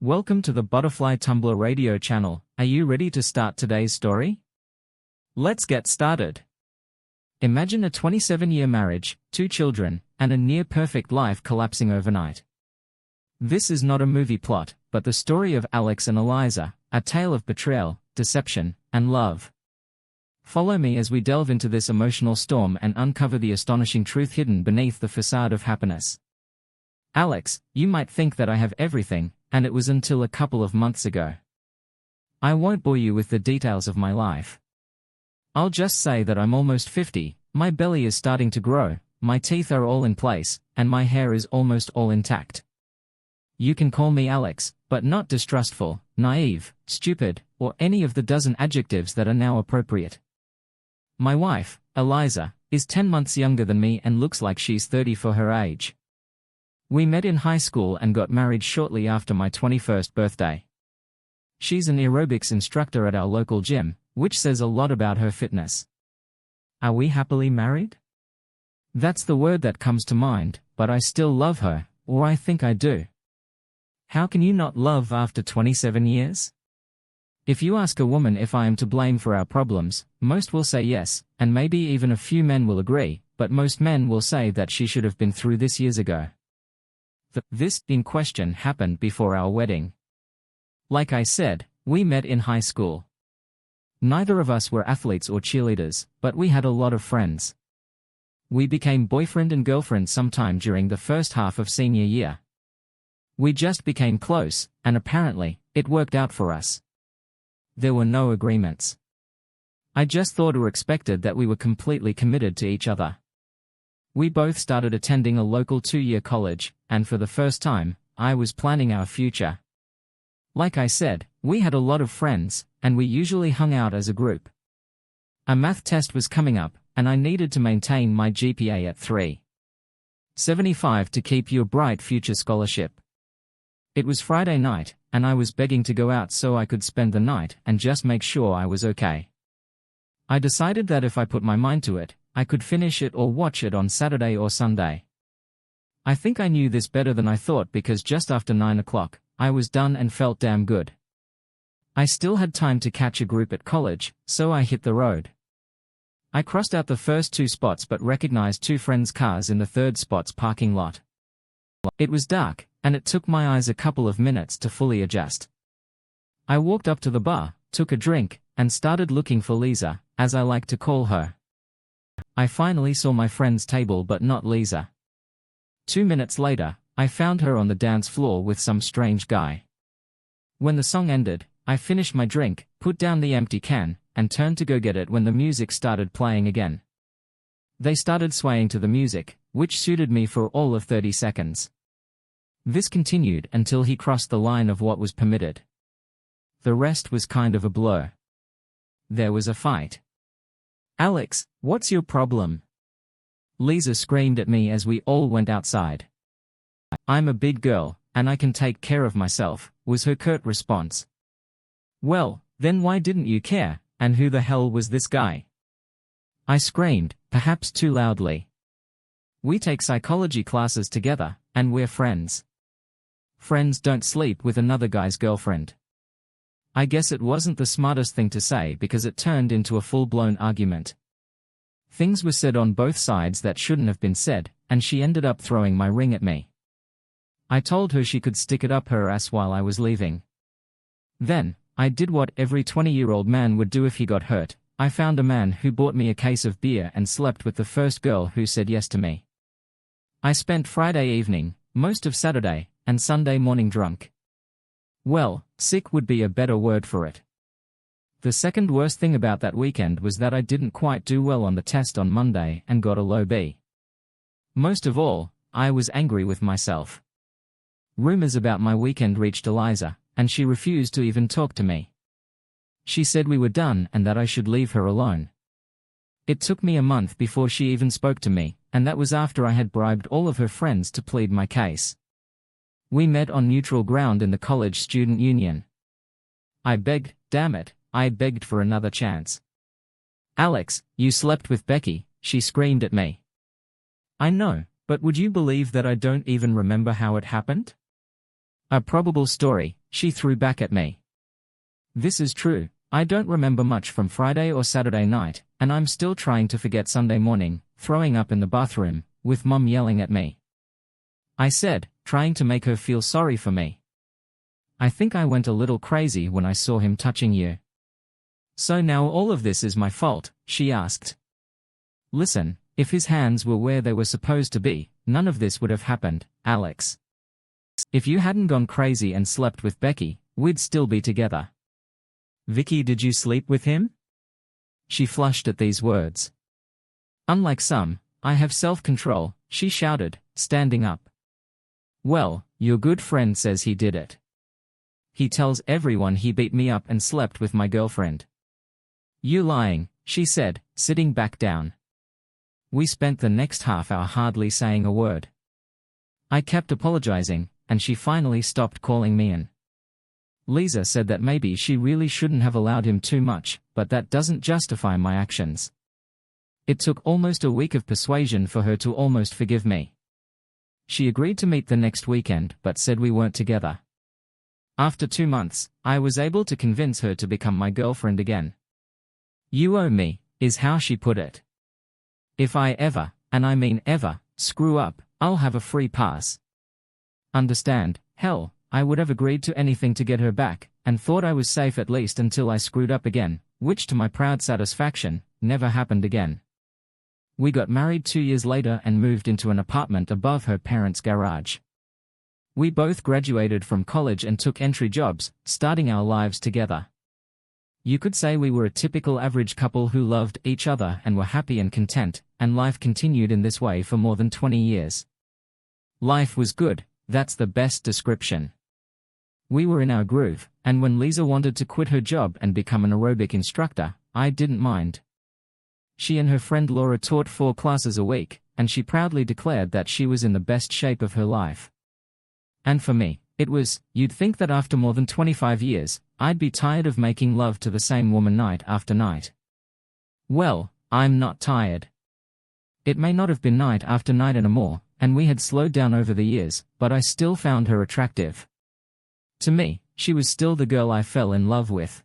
Welcome to the Butterfly Tumblr Radio channel. Are you ready to start today's story? Let's get started. Imagine a 27-year marriage, 2 children, and a near-perfect life collapsing overnight. This is not a movie plot, but the story of Alex and Liza, a tale of betrayal, deception, and love. Follow me as we delve into this emotional storm and uncover the astonishing truth hidden beneath the facade of happiness. Alex, you might think that I have everything, and it was until a couple of months ago. I won't bore you with the details of my life. I'll just say that I'm almost 50, my belly is starting to grow, my teeth are all in place, and my hair is almost all intact. You can call me Alex, but not distrustful, naive, stupid, or any of the dozen adjectives that are now appropriate. My wife, Liza, is 10 months younger than me and looks like she's 30 for her age. We met in high school and got married shortly after my 21st birthday. She's an aerobics instructor at our local gym, which says a lot about her fitness. Are we happily married? That's the word that comes to mind, but I still love her, or I think I do. How can you not love after 27 years? If you ask a woman if I am to blame for our problems, most will say yes, and maybe even a few men will agree, but most men will say that she should have been through this years ago. This in question happened before our wedding. Like I said, we met in high school. Neither of us were athletes or cheerleaders, but we had a lot of friends. We became boyfriend and girlfriend sometime during the first half of senior year. We just became close, and apparently, it worked out for us. There were no agreements. I just thought or expected that we were completely committed to each other. We both started attending a local 2-year college, and for the first time, I was planning our future. Like I said, we had a lot of friends, and we usually hung out as a group. A math test was coming up, and I needed to maintain my GPA at 3.75 to keep your bright future scholarship. It was Friday night, and I was begging to go out so I could spend the night and just make sure I was okay. I decided that if I put my mind to it, I could finish it or watch it on Saturday or Sunday. I think I knew this better than I thought because just after 9 o'clock, I was done and felt damn good. I still had time to catch a group at college, so I hit the road. I crossed out the first 2 spots but recognized 2 friends' cars in the third spot's parking lot. It was dark, and it took my eyes a couple of minutes to fully adjust. I walked up to the bar, took a drink, and started looking for Liza, as I like to call her. I finally saw my friend's table but not Liza. 2 minutes later, I found her on the dance floor with some strange guy. When the song ended, I finished my drink, put down the empty can, and turned to go get it when the music started playing again. They started swaying to the music, which suited me for all of 30 seconds. This continued until he crossed the line of what was permitted. The rest was kind of a blur. There was a fight. Alex, what's your problem? Liza screamed at me as we all went outside. I'm a big girl, and I can take care of myself, was her curt response. Well, then why didn't you care, and who the hell was this guy? I screamed, perhaps too loudly. We take psychology classes together, and we're friends. Friends don't sleep with another guy's girlfriend. I guess it wasn't the smartest thing to say because it turned into a full-blown argument. Things were said on both sides that shouldn't have been said, and she ended up throwing my ring at me. I told her she could stick it up her ass while I was leaving. Then, I did what every 20-year-old man would do if he got hurt. I found a man who bought me a case of beer and slept with the first girl who said yes to me. I spent Friday evening, most of Saturday, and Sunday morning drunk. Well, sick would be a better word for it. The second worst thing about that weekend was that I didn't quite do well on the test on Monday and got a low B. Most of all, I was angry with myself. Rumors about my weekend reached Liza, and she refused to even talk to me. She said we were done and that I should leave her alone. It took me a month before she even spoke to me, and that was after I had bribed all of her friends to plead my case. We met on neutral ground in the college student union. I begged, damn it, I begged for another chance. Alex, you slept with Becky, she screamed at me. I know, but would you believe that I don't even remember how it happened? A probable story, she threw back at me. This is true. I don't remember much from Friday or Saturday night, and I'm still trying to forget Sunday morning, throwing up in the bathroom, with Mum yelling at me. I said, trying to make her feel sorry for me. I think I went a little crazy when I saw him touching you. So now all of this is my fault, she asked. Listen, if his hands were where they were supposed to be, none of this would have happened, Alex. If you hadn't gone crazy and slept with Becky, we'd still be together. Vicky, did you sleep with him? She flushed at these words. Unlike some, I have self-control, she shouted, standing up. Well, your good friend says he did it. He tells everyone he beat me up and slept with my girlfriend. You lying, she said, sitting back down. We spent the next half hour hardly saying a word. I kept apologizing, and she finally stopped calling me in. Liza said that maybe she really shouldn't have allowed him too much, but that doesn't justify my actions. It took almost a week of persuasion for her to almost forgive me. She agreed to meet the next weekend but said we weren't together. After 2 months, I was able to convince her to become my girlfriend again. You owe me, is how she put it. If I ever, and I mean ever, screw up, I'll have a free pass. Understand, hell, I would have agreed to anything to get her back, and thought I was safe at least until I screwed up again, which to my proud satisfaction, never happened again. We got married 2 years later and moved into an apartment above her parents' garage. We both graduated from college and took entry jobs, starting our lives together. You could say we were a typical average couple who loved each other and were happy and content, and life continued in this way for more than 20 years. Life was good, that's the best description. We were in our groove, and when Liza wanted to quit her job and become an aerobic instructor, I didn't mind. She and her friend Laura taught 4 classes a week, and she proudly declared that she was in the best shape of her life. And for me, it was, you'd think that after more than 25 years, I'd be tired of making love to the same woman night after night. Well, I'm not tired. It may not have been night after night anymore, and we had slowed down over the years, but I still found her attractive. To me, she was still the girl I fell in love with.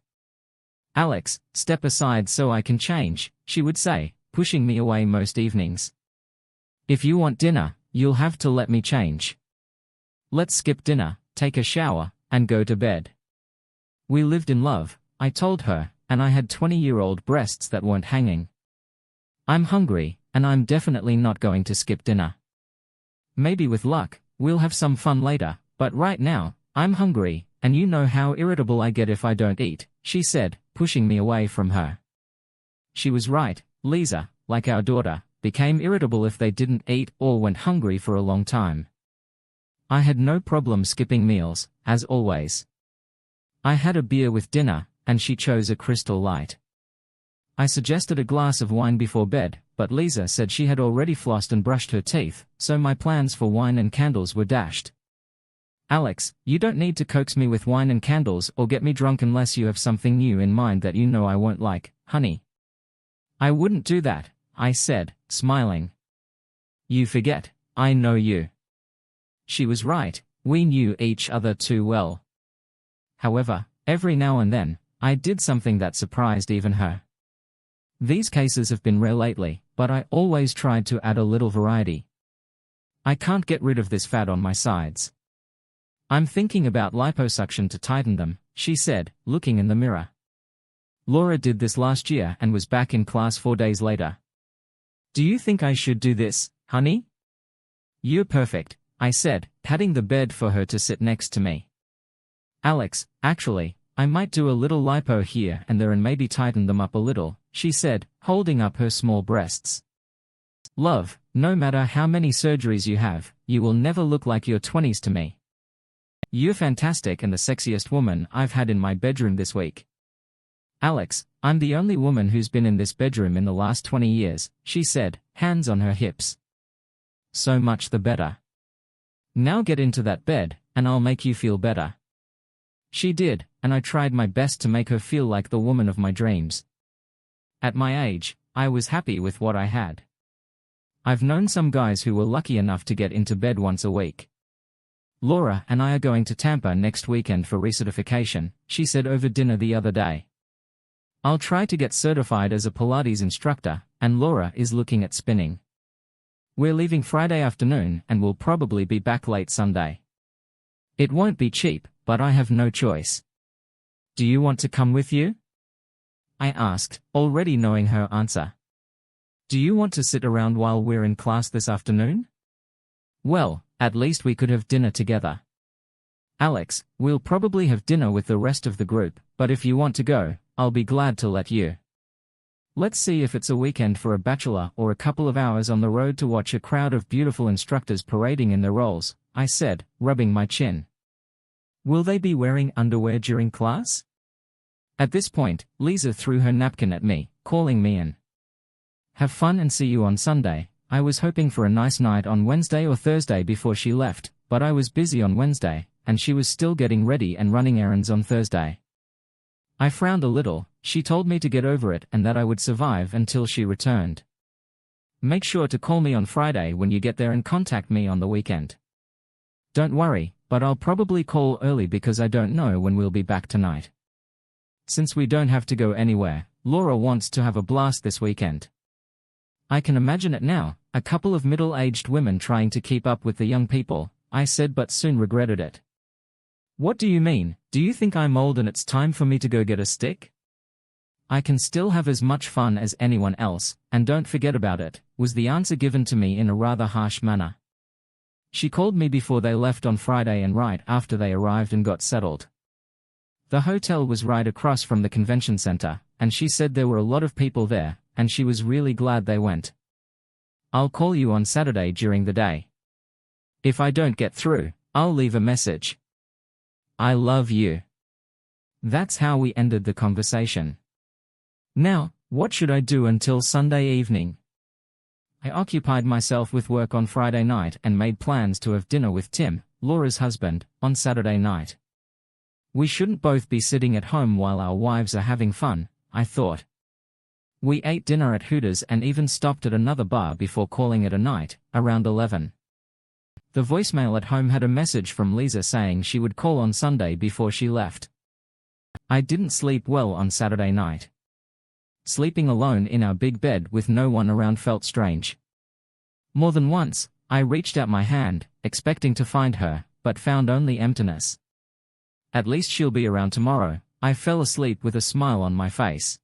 Alex, step aside so I can change, she would say, pushing me away most evenings. If you want dinner, you'll have to let me change. Let's skip dinner, take a shower, and go to bed. We lived in love, I told her, and I had 20-year-old breasts that weren't hanging. I'm hungry, and I'm definitely not going to skip dinner. Maybe with luck, we'll have some fun later, but right now, I'm hungry, and you know how irritable I get if I don't eat, she said, pushing me away from her. She was right, Liza, like our daughter, became irritable if they didn't eat or went hungry for a long time. I had no problem skipping meals, as always. I had a beer with dinner, and she chose a Crystal Light. I suggested a glass of wine before bed, but Liza said she had already flossed and brushed her teeth, so my plans for wine and candles were dashed. Alex, you don't need to coax me with wine and candles or get me drunk unless you have something new in mind that you know I won't like, honey. I wouldn't do that, I said, smiling. You forget, I know you. She was right, we knew each other too well. However, every now and then, I did something that surprised even her. These cases have been rare lately, but I always tried to add a little variety. I can't get rid of this fat on my sides. I'm thinking about liposuction to tighten them, she said, looking in the mirror. Laura did this last year and was back in class 4 days later. Do you think I should do this, honey? You're perfect, I said, patting the bed for her to sit next to me. Alex, actually, I might do a little lipo here and there and maybe tighten them up a little, she said, holding up her small breasts. Love, no matter how many surgeries you have, you will never look like your 20s to me. You're fantastic and the sexiest woman I've had in my bedroom this week. Alex, I'm the only woman who's been in this bedroom in the last 20 years, she said, hands on her hips. So much the better. Now get into that bed, and I'll make you feel better. She did, and I tried my best to make her feel like the woman of my dreams. At my age, I was happy with what I had. I've known some guys who were lucky enough to get into bed once a week. Laura and I are going to Tampa next weekend for recertification, she said over dinner the other day. I'll try to get certified as a Pilates instructor, and Laura is looking at spinning. We're leaving Friday afternoon and will probably be back late Sunday. It won't be cheap, but I have no choice. Do you want to come with you? I asked, already knowing her answer. Do you want to sit around while we're in class this afternoon? Well, at least we could have dinner together. Alex, we'll probably have dinner with the rest of the group, but if you want to go, I'll be glad to let you. Let's see if it's a weekend for a bachelor or a couple of hours on the road to watch a crowd of beautiful instructors parading in their roles, I said, rubbing my chin. Will they be wearing underwear during class? At this point, Liza threw her napkin at me, calling me in. Have fun and see you on Sunday. I was hoping for a nice night on Wednesday or Thursday before she left, but I was busy on Wednesday, and she was still getting ready and running errands on Thursday. I frowned a little. She told me to get over it and that I would survive until she returned. Make sure to call me on Friday when you get there and contact me on the weekend. Don't worry, but I'll probably call early because I don't know when we'll be back tonight. Since we don't have to go anywhere, Laura wants to have a blast this weekend. I can imagine it now, a couple of middle-aged women trying to keep up with the young people, I said, but soon regretted it. What do you mean? Do you think I'm old and it's time for me to go get a stick? I can still have as much fun as anyone else, and don't forget about it, was the answer given to me in a rather harsh manner. She called me before they left on Friday and right after they arrived and got settled. The hotel was right across from the convention center, and she said there were a lot of people there, and she was really glad they went. I'll call you on Saturday during the day. If I don't get through, I'll leave a message. I love you. That's how we ended the conversation. Now, what should I do until Sunday evening? I occupied myself with work on Friday night and made plans to have dinner with Tim, Laura's husband, on Saturday night. We shouldn't both be sitting at home while our wives are having fun, I thought. We ate dinner at Hooters and even stopped at another bar before calling it a night, around 11. The voicemail at home had a message from Liza saying she would call on Sunday before she left. I didn't sleep well on Saturday night. Sleeping alone in our big bed with no one around felt strange. More than once, I reached out my hand, expecting to find her, but found only emptiness. At least she'll be around tomorrow. I fell asleep with a smile on my face.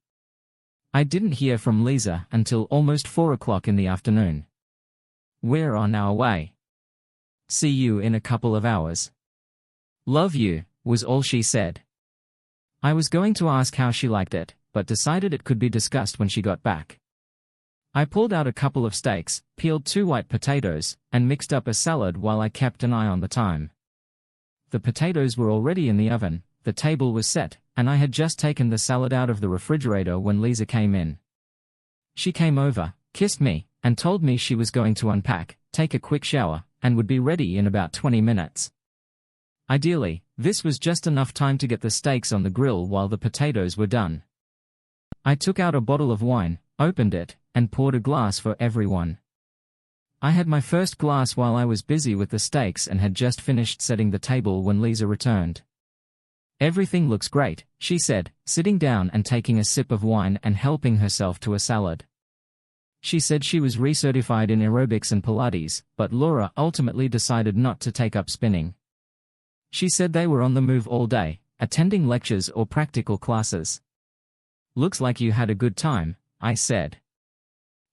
I didn't hear from Liza until almost 4 o'clock in the afternoon. We're on our way. See you in a couple of hours. Love you, was all she said. I was going to ask how she liked it, but decided it could be discussed when she got back. I pulled out a couple of steaks, peeled 2 white potatoes, and mixed up a salad while I kept an eye on the time. The potatoes were already in the oven, the table was set, and I had just taken the salad out of the refrigerator when Liza came in. She came over, kissed me, and told me she was going to unpack, take a quick shower, and would be ready in about 20 minutes. Ideally, this was just enough time to get the steaks on the grill while the potatoes were done. I took out a bottle of wine, opened it, and poured a glass for everyone. I had my first glass while I was busy with the steaks and had just finished setting the table when Liza returned. Everything looks great, she said, sitting down and taking a sip of wine and helping herself to a salad. She said she was recertified in aerobics and Pilates, but Laura ultimately decided not to take up spinning. She said they were on the move all day, attending lectures or practical classes. Looks like you had a good time, I said.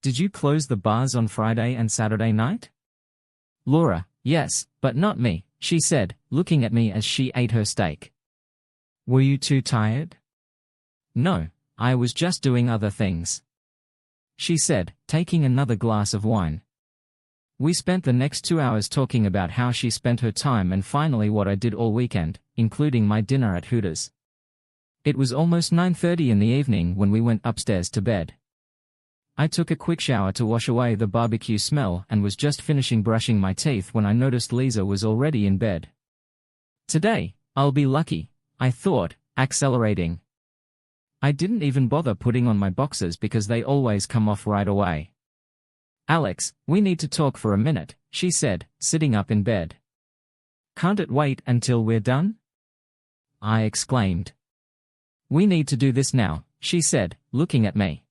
Did you close the bars on Friday and Saturday night? Laura, yes, but not me, she said, looking at me as she ate her steak. Were you too tired? No, I was just doing other things, she said, taking another glass of wine. We spent the next 2 hours talking about how she spent her time and finally what I did all weekend, including my dinner at Hooters. It was almost 9:30 in the evening when we went upstairs to bed. I took a quick shower to wash away the barbecue smell and was just finishing brushing my teeth when I noticed Liza was already in bed. Today, I'll be lucky, I thought, accelerating. I didn't even bother putting on my boxers because they always come off right away. Alex, we need to talk for a minute, she said, sitting up in bed. Can't it wait until we're done? I exclaimed. We need to do this now, she said, looking at me.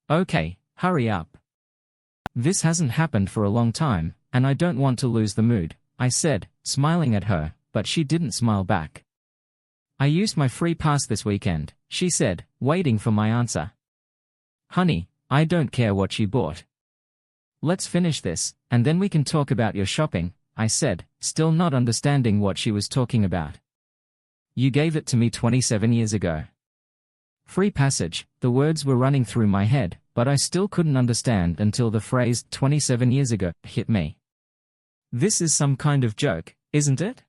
Okay, hurry up. This hasn't happened for a long time, and I don't want to lose the mood, I said, smiling at her, but she didn't smile back. I used my free pass this weekend, she said, waiting for my answer. Honey, I don't care what you bought. Let's finish this, and then we can talk about your shopping, I said, still not understanding what she was talking about. You gave it to me 27 years ago. Free passage, the words were running through my head, but I still couldn't understand until the phrase 27 years ago hit me. This is some kind of joke, isn't it?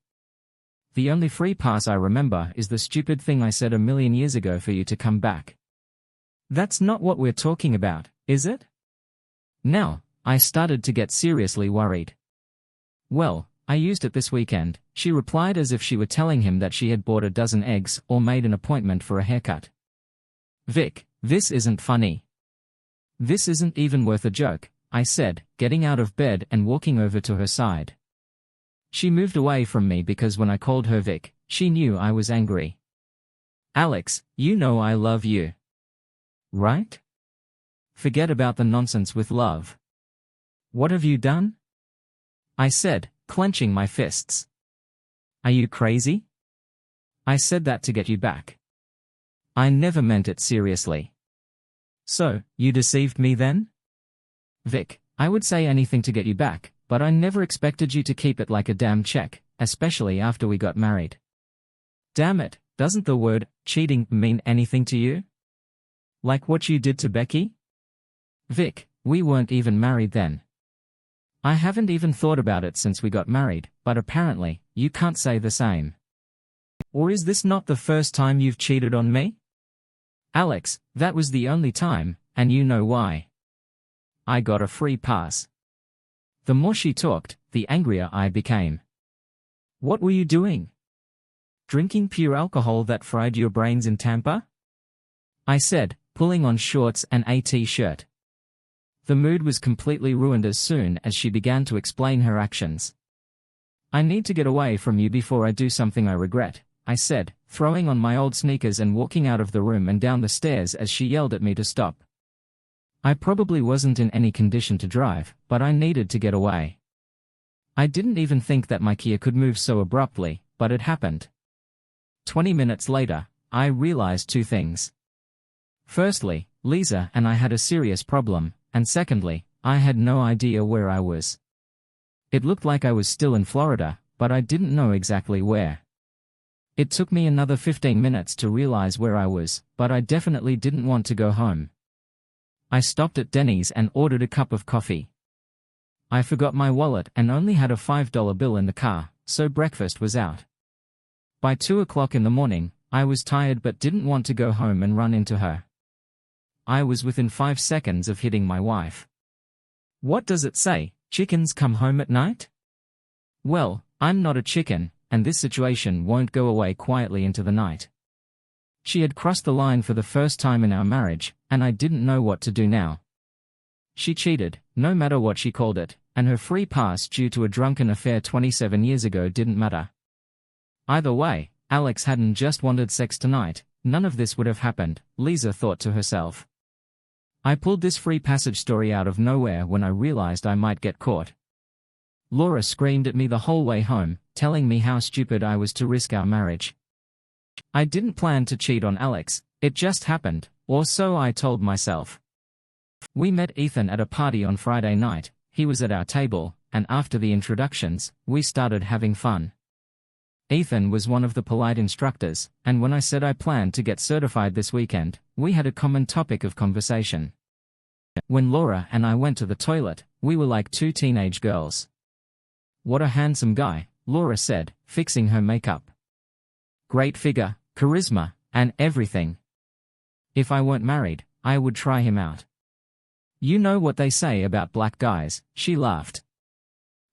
The only free pass I remember is the stupid thing I said a million years ago for you to come back. That's not what we're talking about, is it? Now, I started to get seriously worried. Well, I used it this weekend, she replied as if she were telling him that she had bought a dozen eggs or made an appointment for a haircut. Vic, this isn't funny. This isn't even worth a joke, I said, getting out of bed and walking over to her side. She moved away from me because when I called her Vic, she knew I was angry. Alex, you know I love you. Right? Forget about the nonsense with love. What have you done? I said, clenching my fists. Are you crazy? I said that to get you back. I never meant it seriously. So, you deceived me then? Vic, I would say anything to get you back, but I never expected you to keep it like a damn check, especially after we got married. Damn it, doesn't the word cheating mean anything to you? Like what you did to Becky? Vic, we weren't even married then. I haven't even thought about it since we got married, but apparently, you can't say the same. Or is this not the first time you've cheated on me? Alex, that was the only time, and you know why. I got a free pass. The more she talked, the angrier I became. What were you doing? Drinking pure alcohol that fried your brains in Tampa? I said, pulling on shorts and a t-shirt. The mood was completely ruined as soon as she began to explain her actions. I need to get away from you before I do something I regret, I said, throwing on my old sneakers and walking out of the room and down the stairs as she yelled at me to stop. I probably wasn't in any condition to drive, but I needed to get away. I didn't even think that my Kia could move so abruptly, but it happened. 20 minutes later, I realized two things. Firstly, Liza and I had a serious problem, and secondly, I had no idea where I was. It looked like I was still in Florida, but I didn't know exactly where. It took me another 15 minutes to realize where I was, but I definitely didn't want to go home. I stopped at Denny's and ordered a cup of coffee. I forgot my wallet and only had a $5 bill in the car, so breakfast was out. By 2 o'clock in the morning, I was tired but didn't want to go home and run into her. I was within 5 seconds of hitting my wife. What does it say, chickens come home at night? Well, I'm not a chicken, and this situation won't go away quietly into the night. She had crossed the line for the first time in our marriage, and I didn't know what to do now. She cheated, no matter what she called it, and her free pass due to a drunken affair 27 years ago didn't matter. Either way, Alex hadn't just wanted sex tonight, none of this would have happened, Liza thought to herself. I pulled this free passage story out of nowhere when I realized I might get caught. Laura screamed at me the whole way home, telling me how stupid I was to risk our marriage. I didn't plan to cheat on Alex, it just happened, or so I told myself. We met Ethan at a party on Friday night, he was at our table, and after the introductions, we started having fun. Ethan was one of the polite instructors, and when I said I planned to get certified this weekend, we had a common topic of conversation. When Laura and I went to the toilet, we were like two teenage girls. What a handsome guy, Laura said, fixing her makeup. Great figure, charisma, and everything. If I weren't married, I would try him out. You know what they say about black guys, she laughed.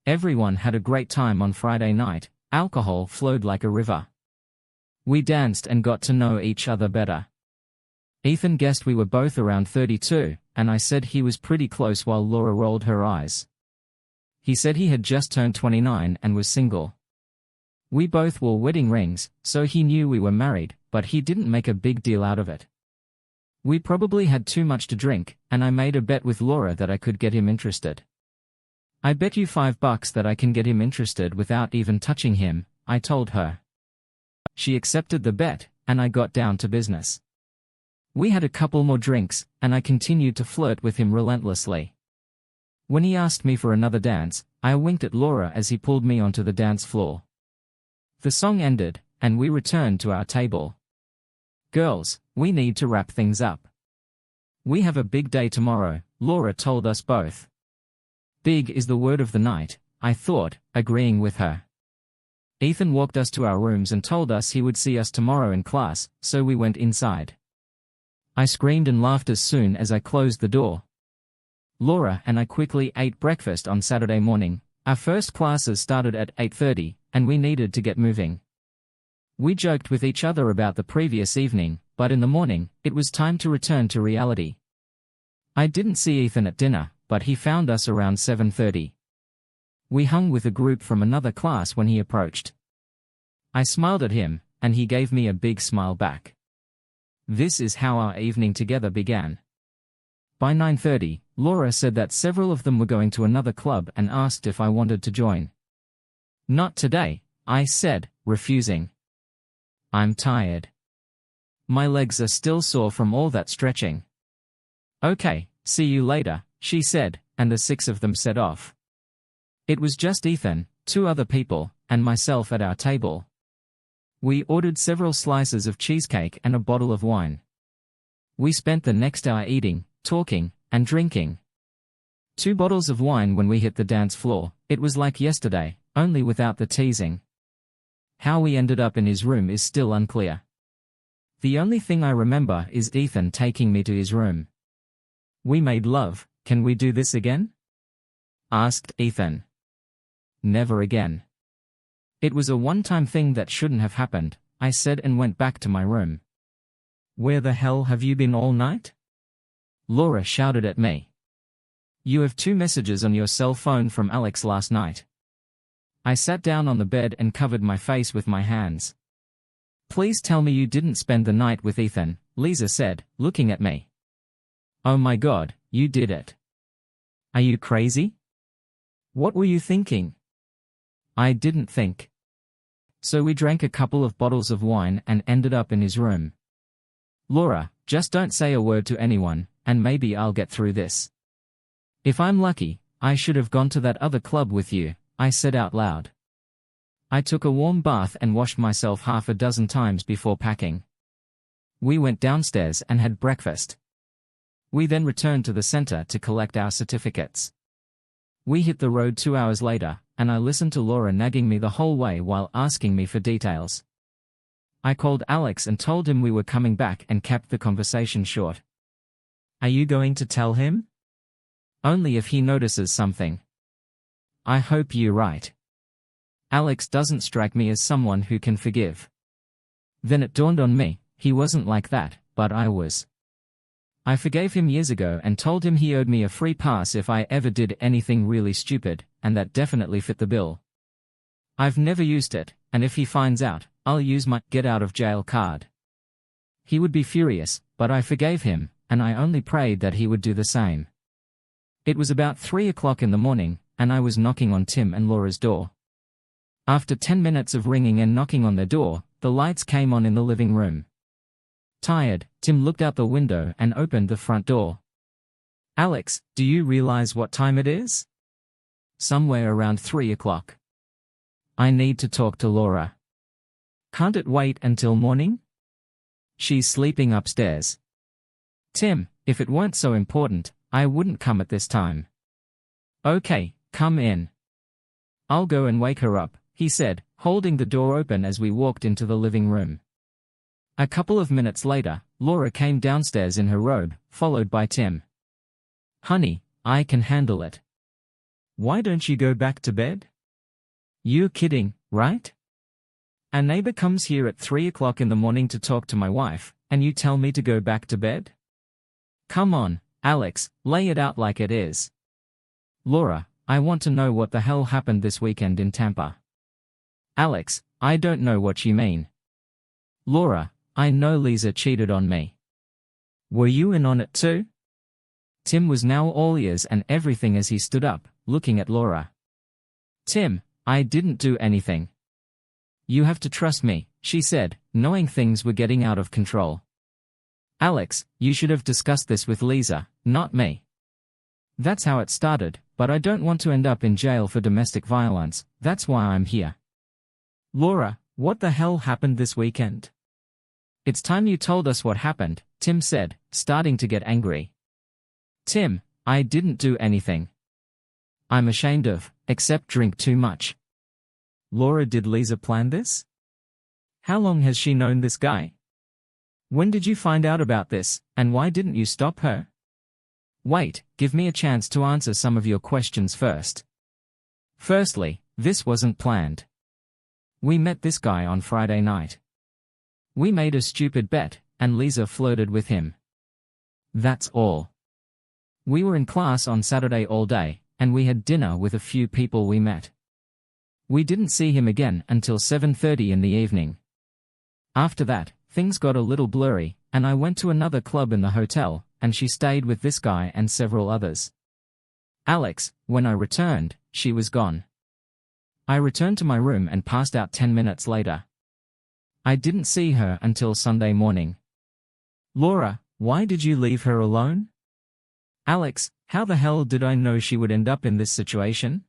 Everyone had a great time on Friday night, alcohol flowed like a river. We danced and got to know each other better. Ethan guessed we were both around 32, and I said he was pretty close while Laura rolled her eyes. He said he had just turned 29 and was single. We both wore wedding rings, so he knew we were married, but he didn't make a big deal out of it. We probably had too much to drink, and I made a bet with Laura that I could get him interested. I bet you $5 that I can get him interested without even touching him, I told her. She accepted the bet, and I got down to business. We had a couple more drinks, and I continued to flirt with him relentlessly. When he asked me for another dance, I winked at Laura as he pulled me onto the dance floor. The song ended, and we returned to our table. Girls, we need to wrap things up. We have a big day tomorrow, Laura told us both. Big is the word of the night, I thought, agreeing with her. Ethan walked us to our rooms and told us he would see us tomorrow in class, so we went inside. I screamed and laughed as soon as I closed the door. Laura and I quickly ate breakfast on Saturday morning. Our first classes started at 8:30, and we needed to get moving. We joked with each other about the previous evening, but in the morning, it was time to return to reality. I didn't see Ethan at dinner, but he found us around 7:30. We hung with a group from another class when he approached. I smiled at him, and he gave me a big smile back. This is how our evening together began. By 9:30, Laura said that several of them were going to another club and asked if I wanted to join. Not today, I said, refusing. I'm tired. My legs are still sore from all that stretching. Okay, see you later, she said, and the 6 of them set off. It was just Ethan, 2 other people, and myself at our table. We ordered several slices of cheesecake and a bottle of wine. We spent the next hour eating, talking, and drinking. 2 bottles of wine when we hit the dance floor. It was like yesterday, only without the teasing. How we ended up in his room is still unclear. The only thing I remember is Ethan taking me to his room. We made love. Can we do this again? Asked Ethan. Never again. It was a one-time thing that shouldn't have happened, I said and went back to my room. Where the hell have you been all night? Laura shouted at me. You have 2 messages on your cell phone from Alex last night. I sat down on the bed and covered my face with my hands. Please tell me you didn't spend the night with Ethan, Liza said, looking at me. Oh my God, you did it. Are you crazy? What were you thinking? I didn't think. So we drank a couple of bottles of wine and ended up in his room. Laura, just don't say a word to anyone, and maybe I'll get through this. If I'm lucky, I should have gone to that other club with you, I said out loud. I took a warm bath and washed myself half a dozen times before packing. We went downstairs and had breakfast. We then returned to the center to collect our certificates. We hit the road 2 hours later, and I listened to Laura nagging me the whole way while asking me for details. I called Alex and told him we were coming back and kept the conversation short. Are you going to tell him? Only if he notices something. I hope you're right. Alex doesn't strike me as someone who can forgive. Then it dawned on me, he wasn't like that, but I was. I forgave him years ago and told him he owed me a free pass if I ever did anything really stupid, and that definitely fit the bill. I've never used it, and if he finds out, I'll use my get-out-of-jail card. He would be furious, but I forgave him, and I only prayed that he would do the same. It was about 3 o'clock in the morning, and I was knocking on Tim and Laura's door. After 10 minutes of ringing and knocking on their door, the lights came on in the living room. Tired, Tim looked out the window and opened the front door. Alex, do you realize what time it is? Somewhere around 3 o'clock. I need to talk to Laura. Can't it wait until morning? She's sleeping upstairs. Tim, if it weren't so important, I wouldn't come at this time. Okay, come in. I'll go and wake her up, he said, holding the door open as we walked into the living room. A couple of minutes later, Laura came downstairs in her robe, followed by Tim. Honey, I can handle it. Why don't you go back to bed? You're kidding, right? A neighbor comes here at 3 o'clock in the morning to talk to my wife, and you tell me to go back to bed? Come on, Alex, lay it out like it is. Laura, I want to know what the hell happened this weekend in Tampa. Alex, I don't know what you mean. Laura, I know Liza cheated on me. Were you in on it too? Tim was now all ears and everything as he stood up, looking at Laura. Tim, I didn't do anything. You have to trust me, she said, knowing things were getting out of control. Alex, you should have discussed this with Liza, not me. That's how it started, but I don't want to end up in jail for domestic violence, that's why I'm here. Laura, what the hell happened this weekend? It's time you told us what happened, Tim said, starting to get angry. Tim, I didn't do anything. I'm ashamed of, except drink too much. Laura, did Liza plan this? How long has she known this guy? When did you find out about this, and why didn't you stop her? Wait, give me a chance to answer some of your questions first. Firstly, this wasn't planned. We met this guy on Friday night. We made a stupid bet, and Liza flirted with him. That's all. We were in class on Saturday all day, and we had dinner with a few people we met. We didn't see him again until 7:30 in the evening. After that, things got a little blurry, and I went to another club in the hotel, and she stayed with this guy and several others. Alex, when I returned, she was gone. I returned to my room and passed out 10 minutes later. I didn't see her until Sunday morning. Laura, why did you leave her alone? Alex, how the hell did I know she would end up in this situation?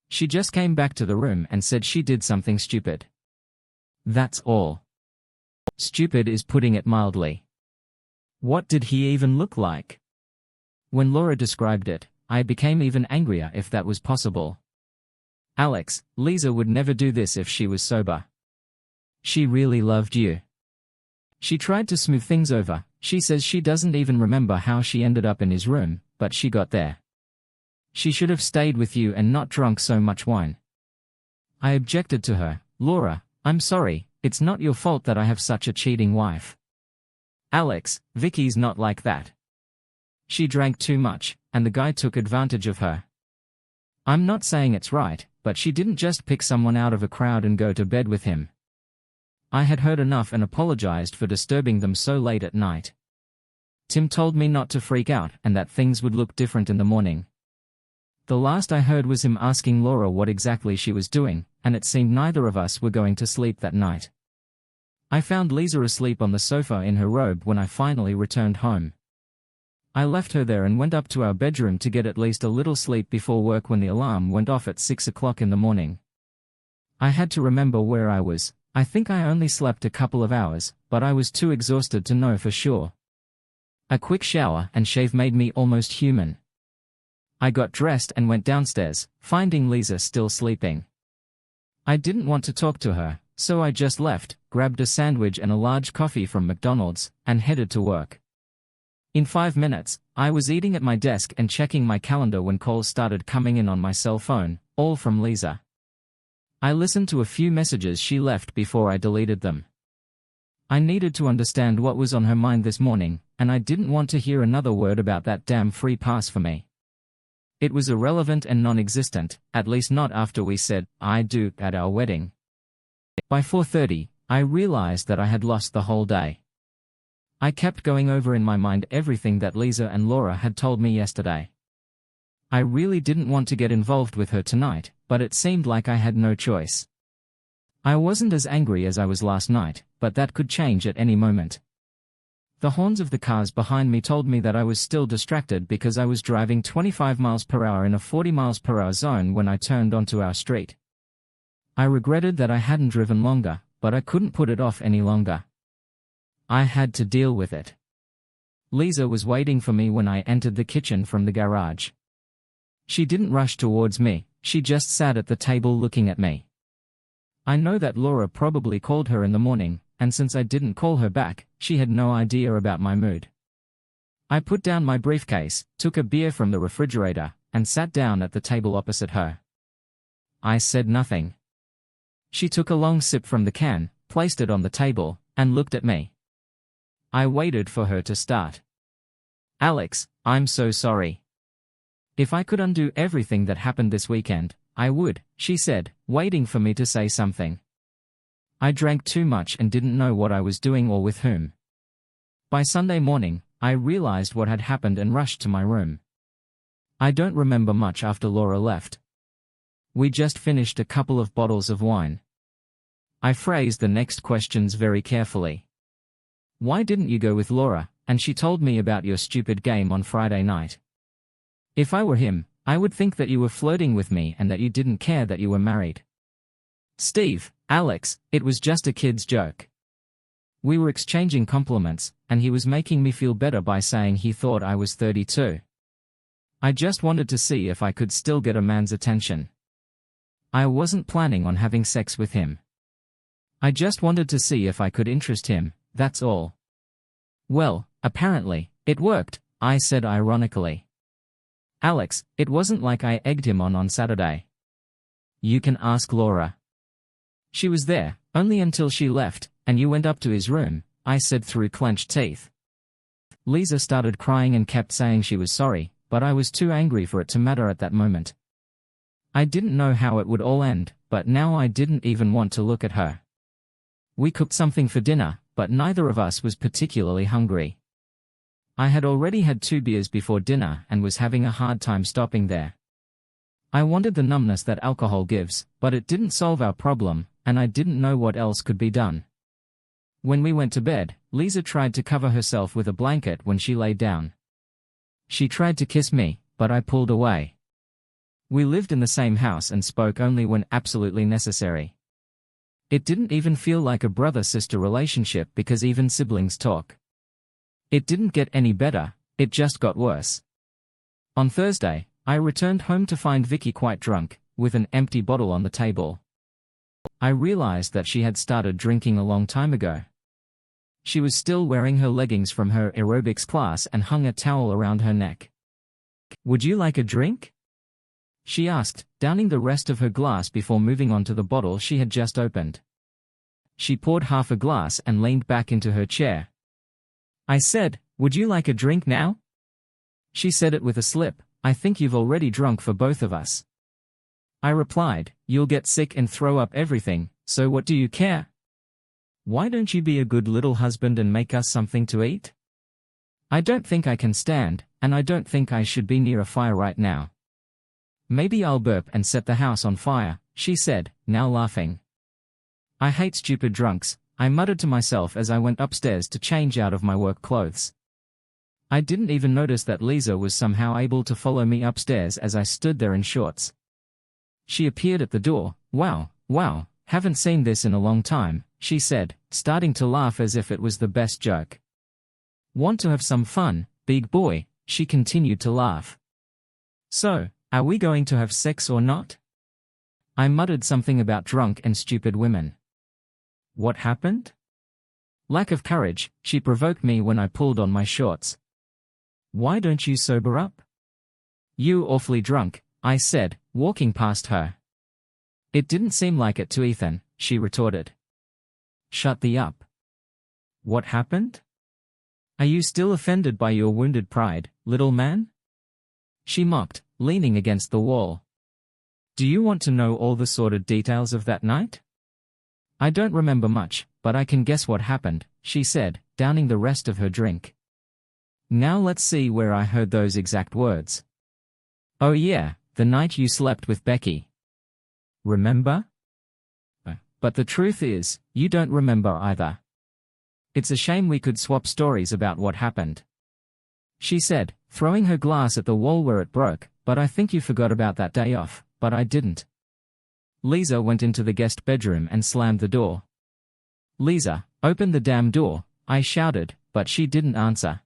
She just came back to the room and said she did something stupid. That's all. Stupid is putting it mildly. What did he even look like? When Laura described it, I became even angrier if that was possible. Alex, Liza would never do this if she was sober. She really loved you. She tried to smooth things over. She says she doesn't even remember how she ended up in his room, but she got there. She should have stayed with you and not drunk so much wine. I objected to her. Laura, I'm sorry, it's not your fault that I have such a cheating wife. Alex, Vicky's not like that. She drank too much, and the guy took advantage of her. I'm not saying it's right, but she didn't just pick someone out of a crowd and go to bed with him. I had heard enough and apologized for disturbing them so late at night. Tim told me not to freak out and that things would look different in the morning. The last I heard was him asking Laura what exactly she was doing, and it seemed neither of us were going to sleep that night. I found Liza asleep on the sofa in her robe when I finally returned home. I left her there and went up to our bedroom to get at least a little sleep before work when the alarm went off at 6 o'clock in the morning. I had to remember where I was. I think I only slept a couple of hours, but I was too exhausted to know for sure. A quick shower and shave made me almost human. I got dressed and went downstairs, finding Liza still sleeping. I didn't want to talk to her, so I just left, grabbed a sandwich and a large coffee from McDonald's, and headed to work. In 5 minutes, I was eating at my desk and checking my calendar when calls started coming in on my cell phone, all from Liza. I listened to a few messages she left before I deleted them. I needed to understand what was on her mind this morning, and I didn't want to hear another word about that damn free pass for me. It was irrelevant and non-existent, at least not after we said, "I do," at our wedding. By 4:30, I realized that I had lost the whole day. I kept going over in my mind everything that Liza and Laura had told me yesterday. I really didn't want to get involved with her tonight, but it seemed like I had no choice. I wasn't as angry as I was last night, but that could change at any moment. The horns of the cars behind me told me that I was still distracted because I was driving 25 miles per hour in a 40 miles per hour zone when I turned onto our street. I regretted that I hadn't driven longer, but I couldn't put it off any longer. I had to deal with it. Liza was waiting for me when I entered the kitchen from the garage. She didn't rush towards me, she just sat at the table looking at me. I know that Laura probably called her in the morning, and since I didn't call her back, she had no idea about my mood. I put down my briefcase, took a beer from the refrigerator, and sat down at the table opposite her. I said nothing. She took a long sip from the can, placed it on the table, and looked at me. I waited for her to start. Alex, I'm so sorry. If I could undo everything that happened this weekend, I would, she said, waiting for me to say something. I drank too much and didn't know what I was doing or with whom. By Sunday morning, I realized what had happened and rushed to my room. I don't remember much after Laura left. We just finished a couple of bottles of wine. I phrased the next questions very carefully. Why didn't you go with Laura? And she told me about your stupid game on Friday night. If I were him, I would think that you were flirting with me and that you didn't care that you were married. Steve, Alex, it was just a kid's joke. We were exchanging compliments, and he was making me feel better by saying he thought I was 32. I just wanted to see if I could still get a man's attention. I wasn't planning on having sex with him. I just wanted to see if I could interest him, that's all. Well, apparently, it worked, I said ironically. Alex, it wasn't like I egged him on Saturday. You can ask Laura. She was there, only until she left, and you went up to his room, I said through clenched teeth. Liza started crying and kept saying she was sorry, but I was too angry for it to matter at that moment. I didn't know how it would all end, but now I didn't even want to look at her. We cooked something for dinner, but neither of us was particularly hungry. I had already had 2 beers before dinner and was having a hard time stopping there. I wanted the numbness that alcohol gives, but it didn't solve our problem, and I didn't know what else could be done. When we went to bed, Liza tried to cover herself with a blanket when she lay down. She tried to kiss me, but I pulled away. We lived in the same house and spoke only when absolutely necessary. It didn't even feel like a brother-sister relationship because even siblings talk. It didn't get any better, it just got worse. On Thursday, I returned home to find Vicky quite drunk, with an empty bottle on the table. I realized that she had started drinking a long time ago. She was still wearing her leggings from her aerobics class and hung a towel around her neck. Would you like a drink? She asked, downing the rest of her glass before moving on to the bottle she had just opened. She poured half a glass and leaned back into her chair. I said, would you like a drink now? She said it with a slip, I think you've already drunk for both of us. I replied, you'll get sick and throw up everything, so what do you care? Why don't you be a good little husband and make us something to eat? I don't think I can stand, and I don't think I should be near a fire right now. Maybe I'll burp and set the house on fire, she said, now laughing. I hate stupid drunks, I muttered to myself as I went upstairs to change out of my work clothes. I didn't even notice that Liza was somehow able to follow me upstairs as I stood there in shorts. She appeared at the door. Wow, haven't seen this in a long time, she said, starting to laugh as if it was the best joke. Want to have some fun, big boy? She continued to laugh. So, are we going to have sex or not? I muttered something about drunk and stupid women. What happened? Lack of courage, she provoked me when I pulled on my shorts. Why don't you sober up? You awfully drunk, I said, walking past her. It didn't seem like it to Ethan, she retorted. Shut the up. What happened? Are you still offended by your wounded pride, little man? She mocked, leaning against the wall. Do you want to know all the sordid details of that night? I don't remember much, but I can guess what happened, she said, downing the rest of her drink. Now let's see where I heard those exact words. Oh yeah, the night you slept with Becky. Remember? But the truth is, you don't remember either. It's a shame we could swap stories about what happened. She said, throwing her glass at the wall where it broke, but I think you forgot about that day off, but I didn't. Liza went into the guest bedroom and slammed the door. Liza, open the damn door, I shouted, but she didn't answer.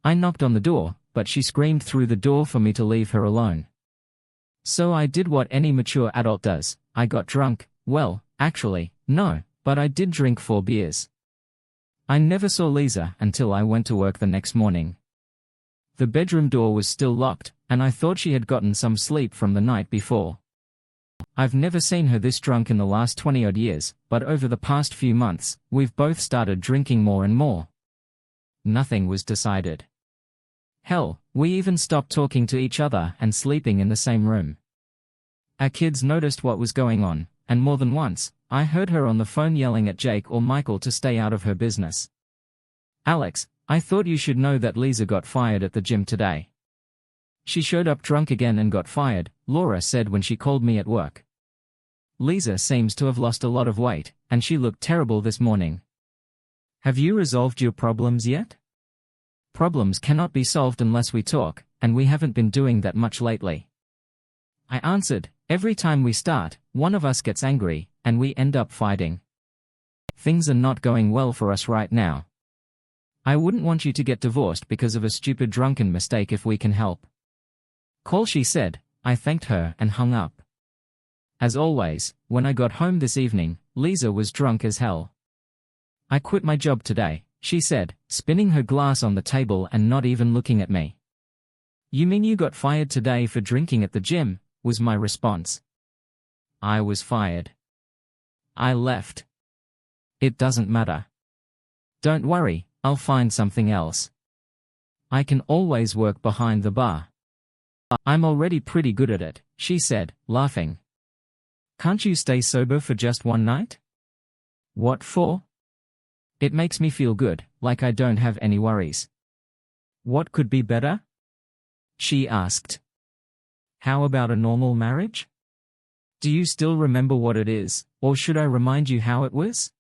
I knocked on the door, but she screamed through the door for me to leave her alone. So I did what any mature adult does, I got drunk. Well, actually, no, but I did drink 4 beers. I never saw Liza until I went to work the next morning. The bedroom door was still locked, and I thought she had gotten some sleep from the night before. I've never seen her this drunk in the last 20-odd years, but over the past few months, we've both started drinking more and more. Nothing was decided. Hell, we even stopped talking to each other and sleeping in the same room. Our kids noticed what was going on, and more than once, I heard her on the phone yelling at Jake or Michael to stay out of her business. "Alex, I thought you should know that Liza got fired at the gym today." "She showed up drunk again and got fired," Laura said when she called me at work. "Liza seems to have lost a lot of weight, and she looked terrible this morning." "Have you resolved your problems yet?" "Problems cannot be solved unless we talk, and we haven't been doing that much lately." I answered, "Every time we start, one of us gets angry, and we end up fighting. Things are not going well for us right now. I wouldn't want you to get divorced because of a stupid drunken mistake if we can help." "Call," she said. I thanked her and hung up. As always, when I got home this evening, Liza was drunk as hell. "I quit my job today," she said, spinning her glass on the table and not even looking at me. "You mean you got fired today for drinking at the gym?" was my response. "I was fired. I left. It doesn't matter. Don't worry, I'll find something else. I can always work behind the bar. I'm already pretty good at it," she said, laughing. "Can't you stay sober for just one night?" "What for?" "It makes me feel good, like I don't have any worries." "What could be better?" she asked. "How about a normal marriage? Do you still remember what it is, or should I remind you how it was?"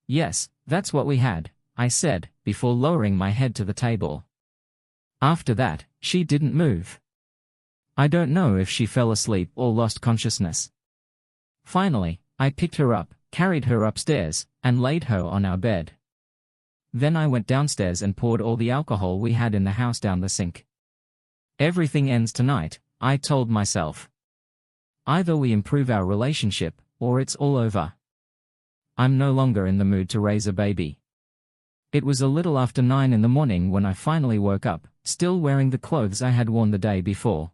"Yes, that's what we had," I said, before lowering my head to the table. After that, she didn't move. I don't know if she fell asleep or lost consciousness. Finally, I picked her up, carried her upstairs, and laid her on our bed. Then I went downstairs and poured all the alcohol we had in the house down the sink. Everything ends tonight, I told myself. Either we improve our relationship, or it's all over. I'm no longer in the mood to raise a baby. It was a little after 9 in the morning when I finally woke up, still wearing the clothes I had worn the day before.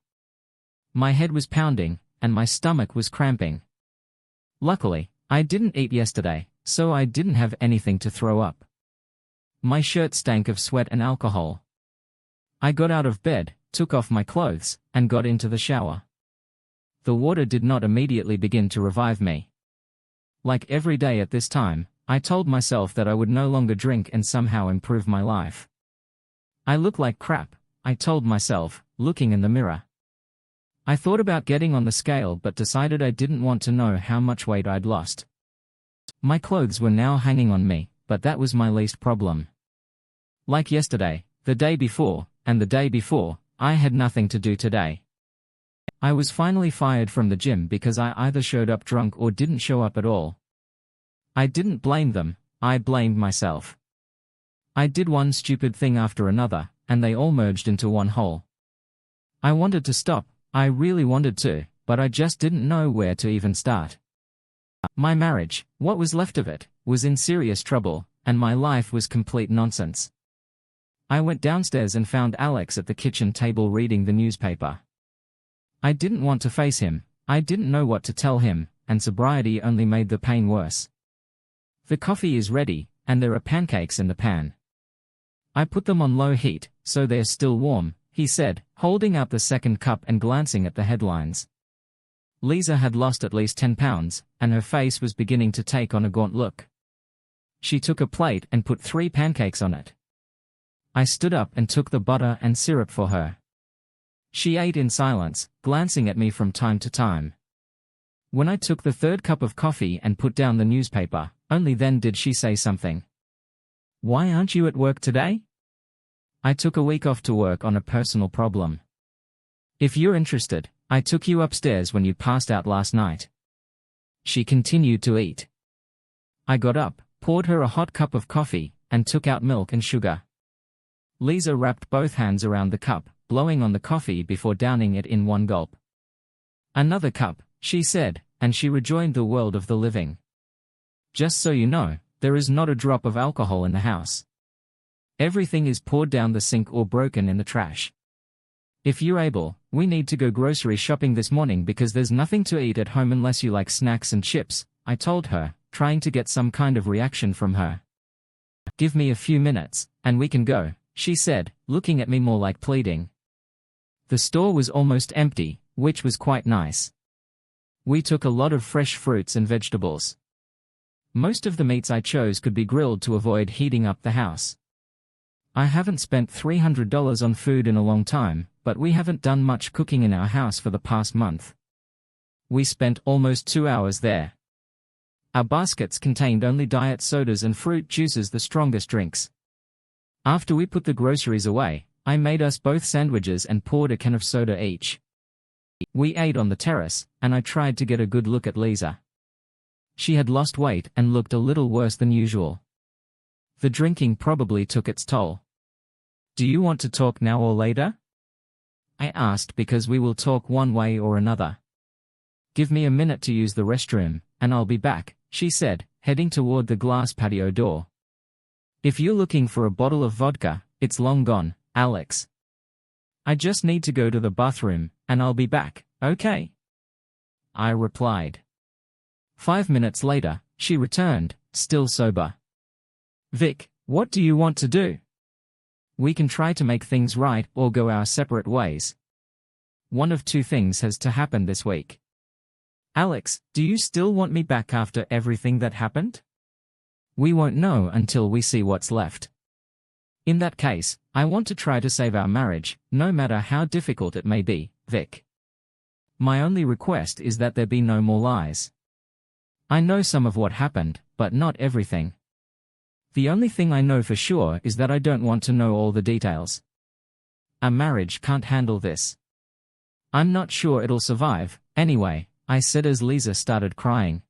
My head was pounding, and my stomach was cramping. Luckily, I didn't eat yesterday, so I didn't have anything to throw up. My shirt stank of sweat and alcohol. I got out of bed, took off my clothes, and got into the shower. The water did not immediately begin to revive me. Like every day at this time, I told myself that I would no longer drink and somehow improve my life. "I look like crap," I told myself, looking in the mirror. I thought about getting on the scale but decided I didn't want to know how much weight I'd lost. My clothes were now hanging on me, but that was my least problem. Like yesterday, the day before, and the day before, I had nothing to do today. I was finally fired from the gym because I either showed up drunk or didn't show up at all. I didn't blame them, I blamed myself. I did one stupid thing after another, and they all merged into one whole. I wanted to stop, I really wanted to, but I just didn't know where to even start. My marriage, what was left of it, was in serious trouble, and my life was complete nonsense. I went downstairs and found Alex at the kitchen table reading the newspaper. I didn't want to face him, I didn't know what to tell him, and sobriety only made the pain worse. "The coffee is ready, and there are pancakes in the pan. I put them on low heat, so they're still warm," he said, holding out the second cup and glancing at the headlines. Liza had lost at least 10 pounds, and her face was beginning to take on a gaunt look. She took a plate and put 3 pancakes on it. I stood up and took the butter and syrup for her. She ate in silence, glancing at me from time to time. When I took the 3rd cup of coffee and put down the newspaper, only then did she say something. "Why aren't you at work today?" "I took a week off to work on a personal problem. If you're interested, I took you upstairs when you passed out last night." She continued to eat. I got up, poured her a hot cup of coffee, and took out milk and sugar. Liza wrapped both hands around the cup, blowing on the coffee before downing it in one gulp. "Another cup," she said, and she rejoined the world of the living. "Just so you know, there is not a drop of alcohol in the house. Everything is poured down the sink or broken in the trash. If you're able, we need to go grocery shopping this morning because there's nothing to eat at home unless you like snacks and chips," I told her, trying to get some kind of reaction from her. "Give me a few minutes, and we can go," she said, looking at me more like pleading. The store was almost empty, which was quite nice. We took a lot of fresh fruits and vegetables. Most of the meats I chose could be grilled to avoid heating up the house. I haven't spent $300 on food in a long time, but we haven't done much cooking in our house for the past month. We spent almost 2 hours there. Our baskets contained only diet sodas and fruit juices, the strongest drinks. After we put the groceries away, I made us both sandwiches and poured a can of soda each. We ate on the terrace, and I tried to get a good look at Liza. She had lost weight and looked a little worse than usual. The drinking probably took its toll. "Do you want to talk now or later?" I asked, because we will talk one way or another. "Give me a minute to use the restroom, and I'll be back," she said, heading toward the glass patio door. "If you're looking for a bottle of vodka, it's long gone, Alex. I just need to go to the bathroom, and I'll be back, okay?" I replied. 5 minutes later, she returned, still sober. "Vic, what do you want to do? We can try to make things right or go our separate ways. One of two things has to happen this week. Alex, do you still want me back after everything that happened? We won't know until we see what's left. In that case, I want to try to save our marriage, no matter how difficult it may be, Vic. My only request is that there be no more lies. I know some of what happened, but not everything. The only thing I know for sure is that I don't want to know all the details. Our marriage can't handle this. I'm not sure it'll survive, anyway," I said as Liza started crying.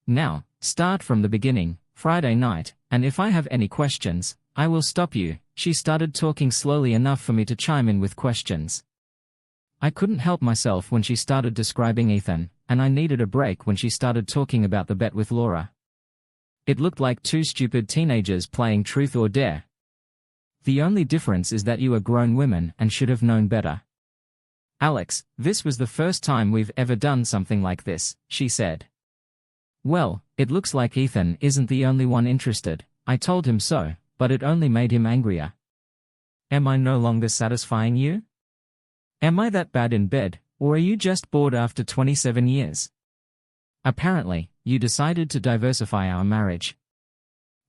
"Now, start from the beginning, Friday night, and if I have any questions, I will stop you." She started talking slowly enough for me to chime in with questions. I couldn't help myself when she started describing Ethan, and I needed a break when she started talking about the bet with Laura. It looked like two stupid teenagers playing truth or dare. The only difference is that you are grown women and should have known better. "Alex, this was the first time we've ever done something like this," she said. "Well, it looks like Ethan isn't the only one interested," I told him so, but it only made him angrier. "Am I no longer satisfying you? Am I that bad in bed, or are you just bored after 27 years? Apparently, you decided to diversify our marriage.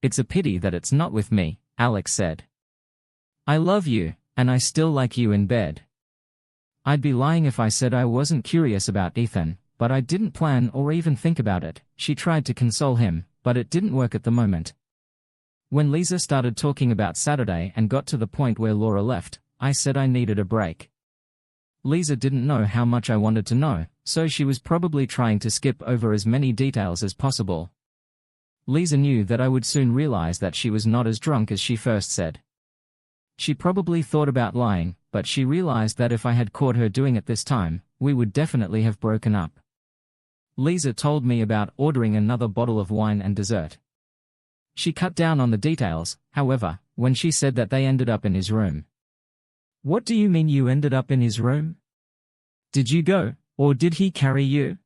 It's a pity that it's not with me," Alex said. "I love you, and I still like you in bed. I'd be lying if I said I wasn't curious about Ethan, but I didn't plan or even think about it." She tried to console him, but it didn't work at the moment. When Liza started talking about Saturday and got to the point where Laura left, I said I needed a break. Liza didn't know how much I wanted to know, so she was probably trying to skip over as many details as possible. Liza knew that I would soon realize that she was not as drunk as she first said. She probably thought about lying, but she realized that if I had caught her doing it this time, we would definitely have broken up. Liza told me about ordering another bottle of wine and dessert. She cut down on the details, however, when she said that they ended up in his room. "What do you mean you ended up in his room? Did you go, or did he carry you?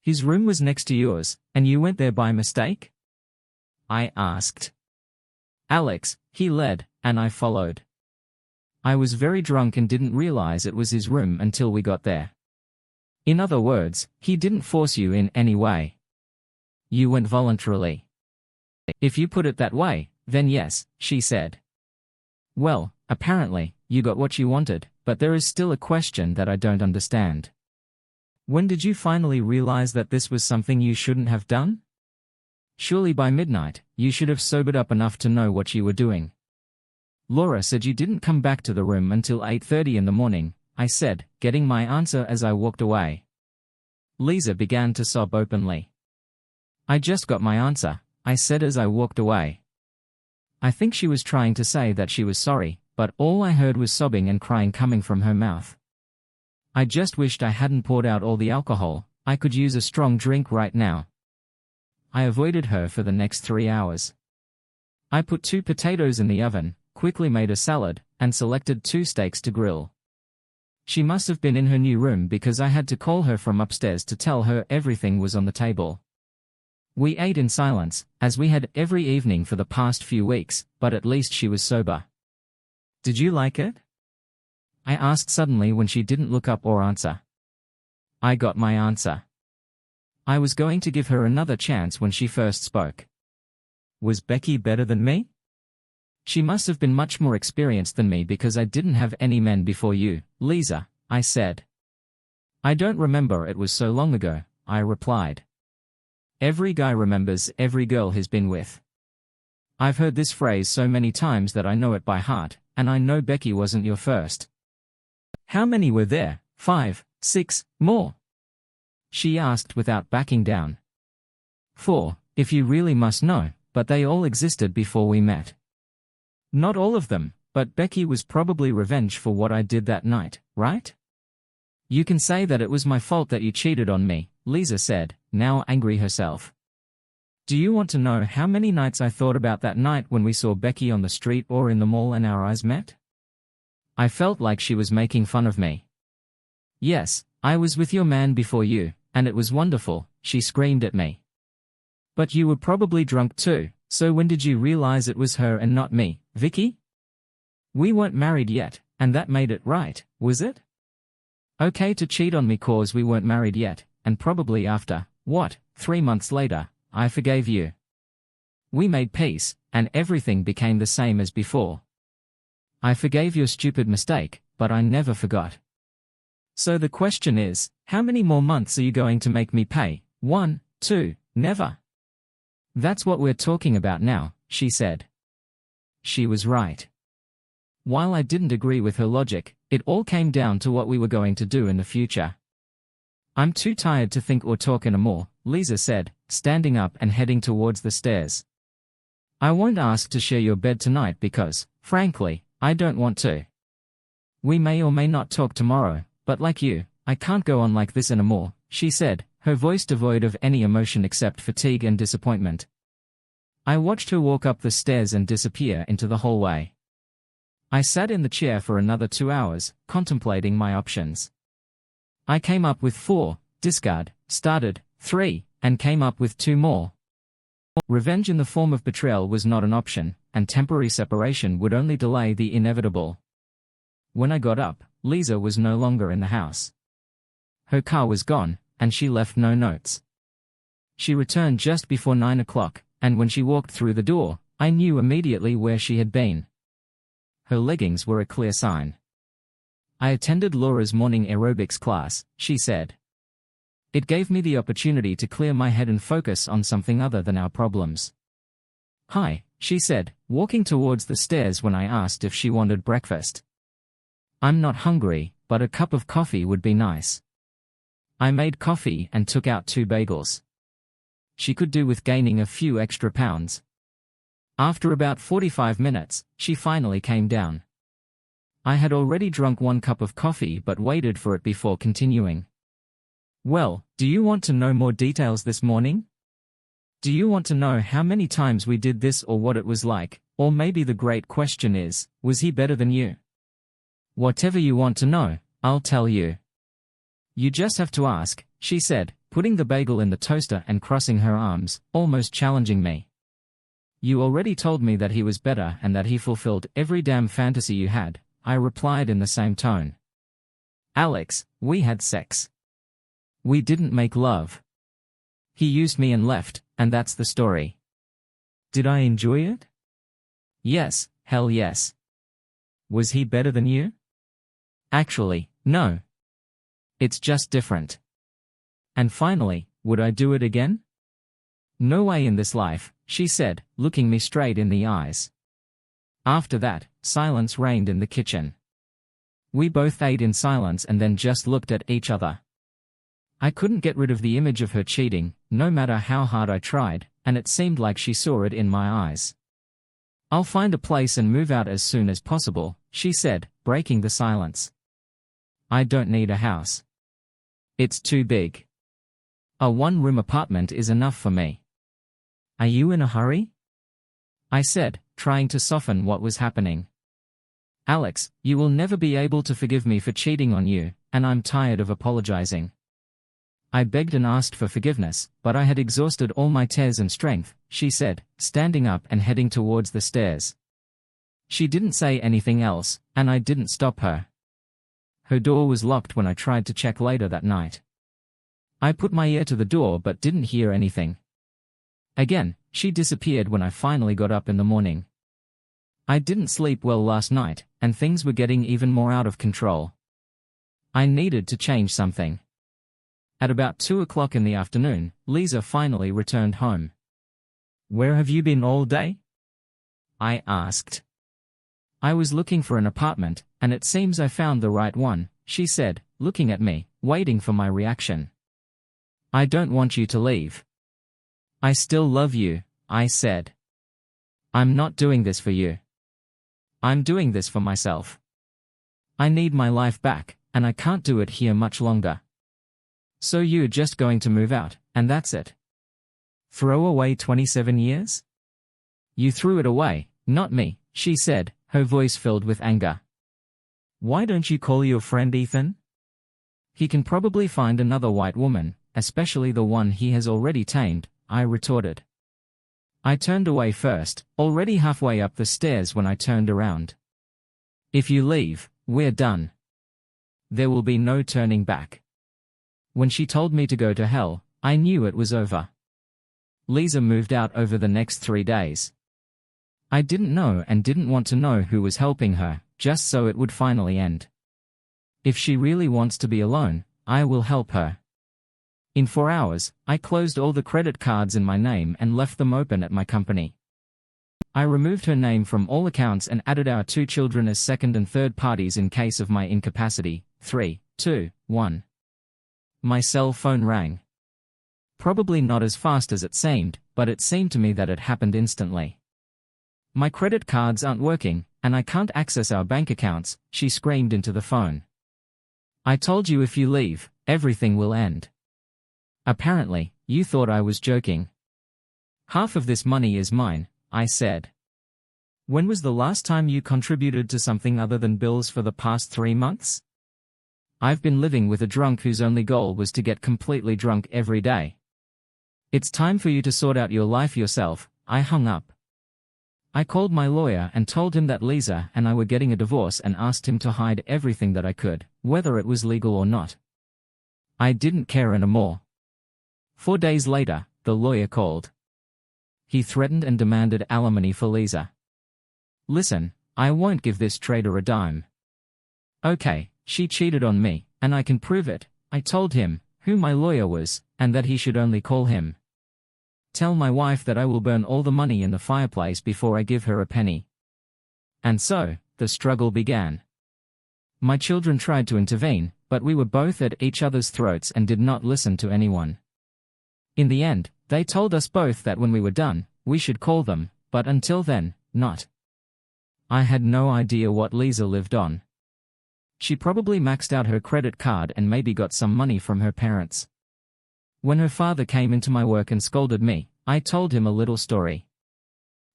His room was next to yours, and you went there by mistake?" I asked. "Alex, he led, and I followed. I was very drunk and didn't realize it was his room until we got there. In other words, he didn't force you in any way. You went voluntarily." "If you put it that way, then yes," she said. "Well, apparently, you got what you wanted, but there is still a question that I don't understand. When did you finally realize that this was something you shouldn't have done? Surely by midnight, you should have sobered up enough to know what you were doing." "Laura said you didn't come back to the room until 8:30 in the morning," I said, getting my answer as I walked away. Liza began to sob openly. "I just got my answer," I said as I walked away. I think she was trying to say that she was sorry, but all I heard was sobbing and crying coming from her mouth. I just wished I hadn't poured out all the alcohol. I could use a strong drink right now. I avoided her for the next 3 hours. I put 2 potatoes in the oven, quickly made a salad, and selected 2 steaks to grill. She must have been in her new room because I had to call her from upstairs to tell her everything was on the table. We ate in silence, as we had every evening for the past few weeks, but at least she was sober. "Did you like it?" I asked suddenly when she didn't look up or answer. I got my answer. I was going to give her another chance when she first spoke. Was Becky better than me? She must have been much more experienced than me because I didn't have any men before you, Liza, I said. I don't remember, it was so long ago, I replied. Every guy remembers every girl he's been with. I've heard this phrase so many times that I know it by heart, and I know Becky wasn't your first. How many were there? 5, 6, more? She asked without backing down. 4, if you really must know, but they all existed before we met. Not all of them, but Becky was probably revenge for what I did that night, right? You can say that it was my fault that you cheated on me, Liza said, now angry herself. Do you want to know how many nights I thought about that night when we saw Becky on the street or in the mall and our eyes met? I felt like she was making fun of me. Yes, I was with your man before you, and it was wonderful, she screamed at me. But you were probably drunk too, so when did you realize it was her and not me, Vicky? We weren't married yet, and that made it right, was it? Okay to cheat on me cause we weren't married yet, and probably after, 3 months later, I forgave you. We made peace, and everything became the same as before. I forgave your stupid mistake, but I never forgot. So the question is, how many more months are you going to make me pay? 1, 2, never. That's what we're talking about now, she said. She was right. While I didn't agree with her logic, it all came down to what we were going to do in the future. I'm too tired to think or talk anymore, Liza said, standing up and heading towards the stairs. I won't ask to share your bed tonight because, frankly, I don't want to. We may or may not talk tomorrow, but like you, I can't go on like this anymore, she said, her voice devoid of any emotion except fatigue and disappointment. I watched her walk up the stairs and disappear into the hallway. I sat in the chair for another 2 hours, contemplating my options. I came up with 4, discard, started, 3, and came up with 2 more. Revenge in the form of betrayal was not an option, and temporary separation would only delay the inevitable. When I got up, Liza was no longer in the house. Her car was gone, and she left no notes. She returned just before 9 o'clock, and when she walked through the door, I knew immediately where she had been. Her leggings were a clear sign. I attended Laura's morning aerobics class, she said. It gave me the opportunity to clear my head and focus on something other than our problems. Hi, she said, walking towards the stairs when I asked if she wanted breakfast. I'm not hungry, but a cup of coffee would be nice. I made coffee and took out 2 bagels. She could do with gaining a few extra pounds. After about 45 minutes, she finally came down. I had already drunk 1 cup of coffee but waited for it before continuing. Well, do you want to know more details this morning? Do you want to know how many times we did this or what it was like, or maybe the great question is, was he better than you? Whatever you want to know, I'll tell you. You just have to ask, she said, putting the bagel in the toaster and crossing her arms, almost challenging me. You already told me that he was better and that he fulfilled every damn fantasy you had, I replied in the same tone. Alex, we had sex. We didn't make love. He used me and left, and that's the story. Did I enjoy it? Yes, hell yes. Was he better than you? Actually, no. It's just different. And finally, would I do it again? No way in this life, she said, looking me straight in the eyes. After that, silence reigned in the kitchen. We both ate in silence and then just looked at each other. I couldn't get rid of the image of her cheating, no matter how hard I tried, and it seemed like she saw it in my eyes. I'll find a place and move out as soon as possible, she said, breaking the silence. I don't need a house. It's too big. A 1-room apartment is enough for me. Are you in a hurry? I said, trying to soften what was happening. Alex, you will never be able to forgive me for cheating on you, and I'm tired of apologizing. I begged and asked for forgiveness, but I had exhausted all my tears and strength, she said, standing up and heading towards the stairs. She didn't say anything else, and I didn't stop her. Her door was locked when I tried to check later that night. I put my ear to the door but didn't hear anything. Again, she disappeared when I finally got up in the morning. I didn't sleep well last night, and things were getting even more out of control. I needed to change something. At about 2 o'clock in the afternoon, Liza finally returned home. "Where have you been all day?" I asked. "I was looking for an apartment, and it seems I found the right one," she said, looking at me, waiting for my reaction. "I don't want you to leave." "I still love you," I said. "I'm not doing this for you. I'm doing this for myself. I need my life back, and I can't do it here much longer." "So you're just going to move out, and that's it? Throw away 27 years? You threw it away, not me," she said, her voice filled with anger. "Why don't you call your friend Ethan? He can probably find another white woman, especially the one he has already tamed," I retorted. I turned away first, already halfway up the stairs when I turned around. "If you leave, we're done. There will be no turning back." When she told me to go to hell, I knew it was over. Liza moved out over the next 3 days. I didn't know and didn't want to know who was helping her, just so it would finally end. If she really wants to be alone, I will help her. In 4 hours, I closed all the credit cards in my name and left them open at my company. I removed her name from all accounts and added our 2 children as second and third parties in case of my incapacity. 3, 2, 1. My cell phone rang. Probably not as fast as it seemed, but it seemed to me that it happened instantly. "My credit cards aren't working, and I can't access our bank accounts," she screamed into the phone. "I told you if you leave, everything will end. Apparently, you thought I was joking." "Half of this money is mine," I said. "When was the last time you contributed to something other than bills for the past 3 months? I've been living with a drunk whose only goal was to get completely drunk every day. It's time for you to sort out your life yourself." I hung up. I called my lawyer and told him that Liza and I were getting a divorce and asked him to hide everything that I could, whether it was legal or not. I didn't care anymore. 4 days later, the lawyer called. He threatened and demanded alimony for Liza. "Listen, I won't give this traitor a dime." "Okay, she cheated on me, and I can prove it," I told him, who my lawyer was, and that he should only call him. "Tell my wife that I will burn all the money in the fireplace before I give her a penny." And so, the struggle began. My children tried to intervene, but we were both at each other's throats and did not listen to anyone. In the end, they told us both that when we were done, we should call them, but until then, not. I had no idea what Liza lived on. She probably maxed out her credit card and maybe got some money from her parents. When her father came into my work and scolded me, I told him a little story.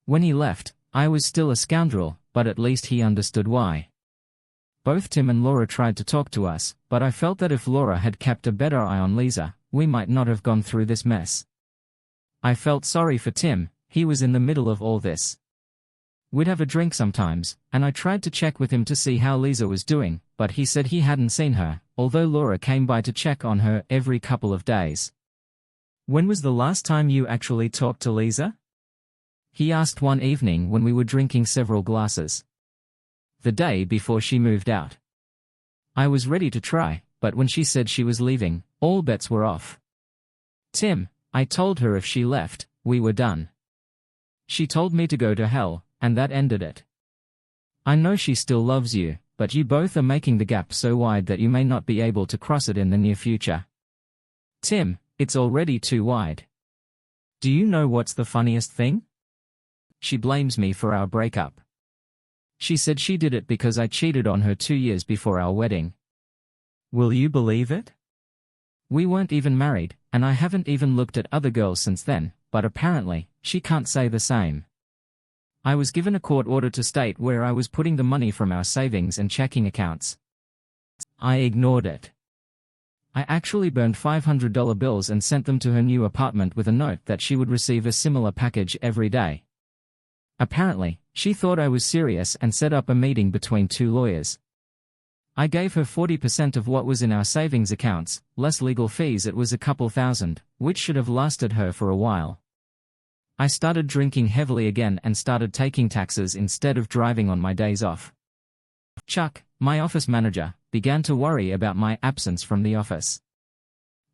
When he left, I was still a scoundrel, but at least he understood why. Both Tim and Laura tried to talk to us, but I felt that if Laura had kept a better eye on Liza, we might not have gone through this mess. I felt sorry for Tim, he was in the middle of all this. We'd have a drink sometimes, and I tried to check with him to see how Liza was doing, but he said he hadn't seen her, although Laura came by to check on her every couple of days. "When was the last time you actually talked to Liza?" he asked one evening when we were drinking several glasses. "The day before she moved out." I was ready to try, but when she said she was leaving, all bets were off. "Tim," I told her if she left, we were done. She told me to go to hell, and that ended it. "I know she still loves you, but you both are making the gap so wide that you may not be able to cross it in the near future." "Tim, it's already too wide. Do you know what's the funniest thing? She blames me for our breakup. She said she did it because I cheated on her 2 years before our wedding. Will you believe it? We weren't even married, and I haven't even looked at other girls since then, but apparently, she can't say the same. I was given a court order to state where I was putting the money from our savings and checking accounts. I ignored it. I actually burned $500 bills and sent them to her new apartment with a note that she would receive a similar package every day. Apparently, she thought I was serious and set up a meeting between 2 lawyers. I gave her 40% of what was in our savings accounts, less legal fees. It was a couple thousand, which should have lasted her for a while. I started drinking heavily again and started taking taxis instead of driving on my days off. Chuck, my office manager, began to worry about my absence from the office.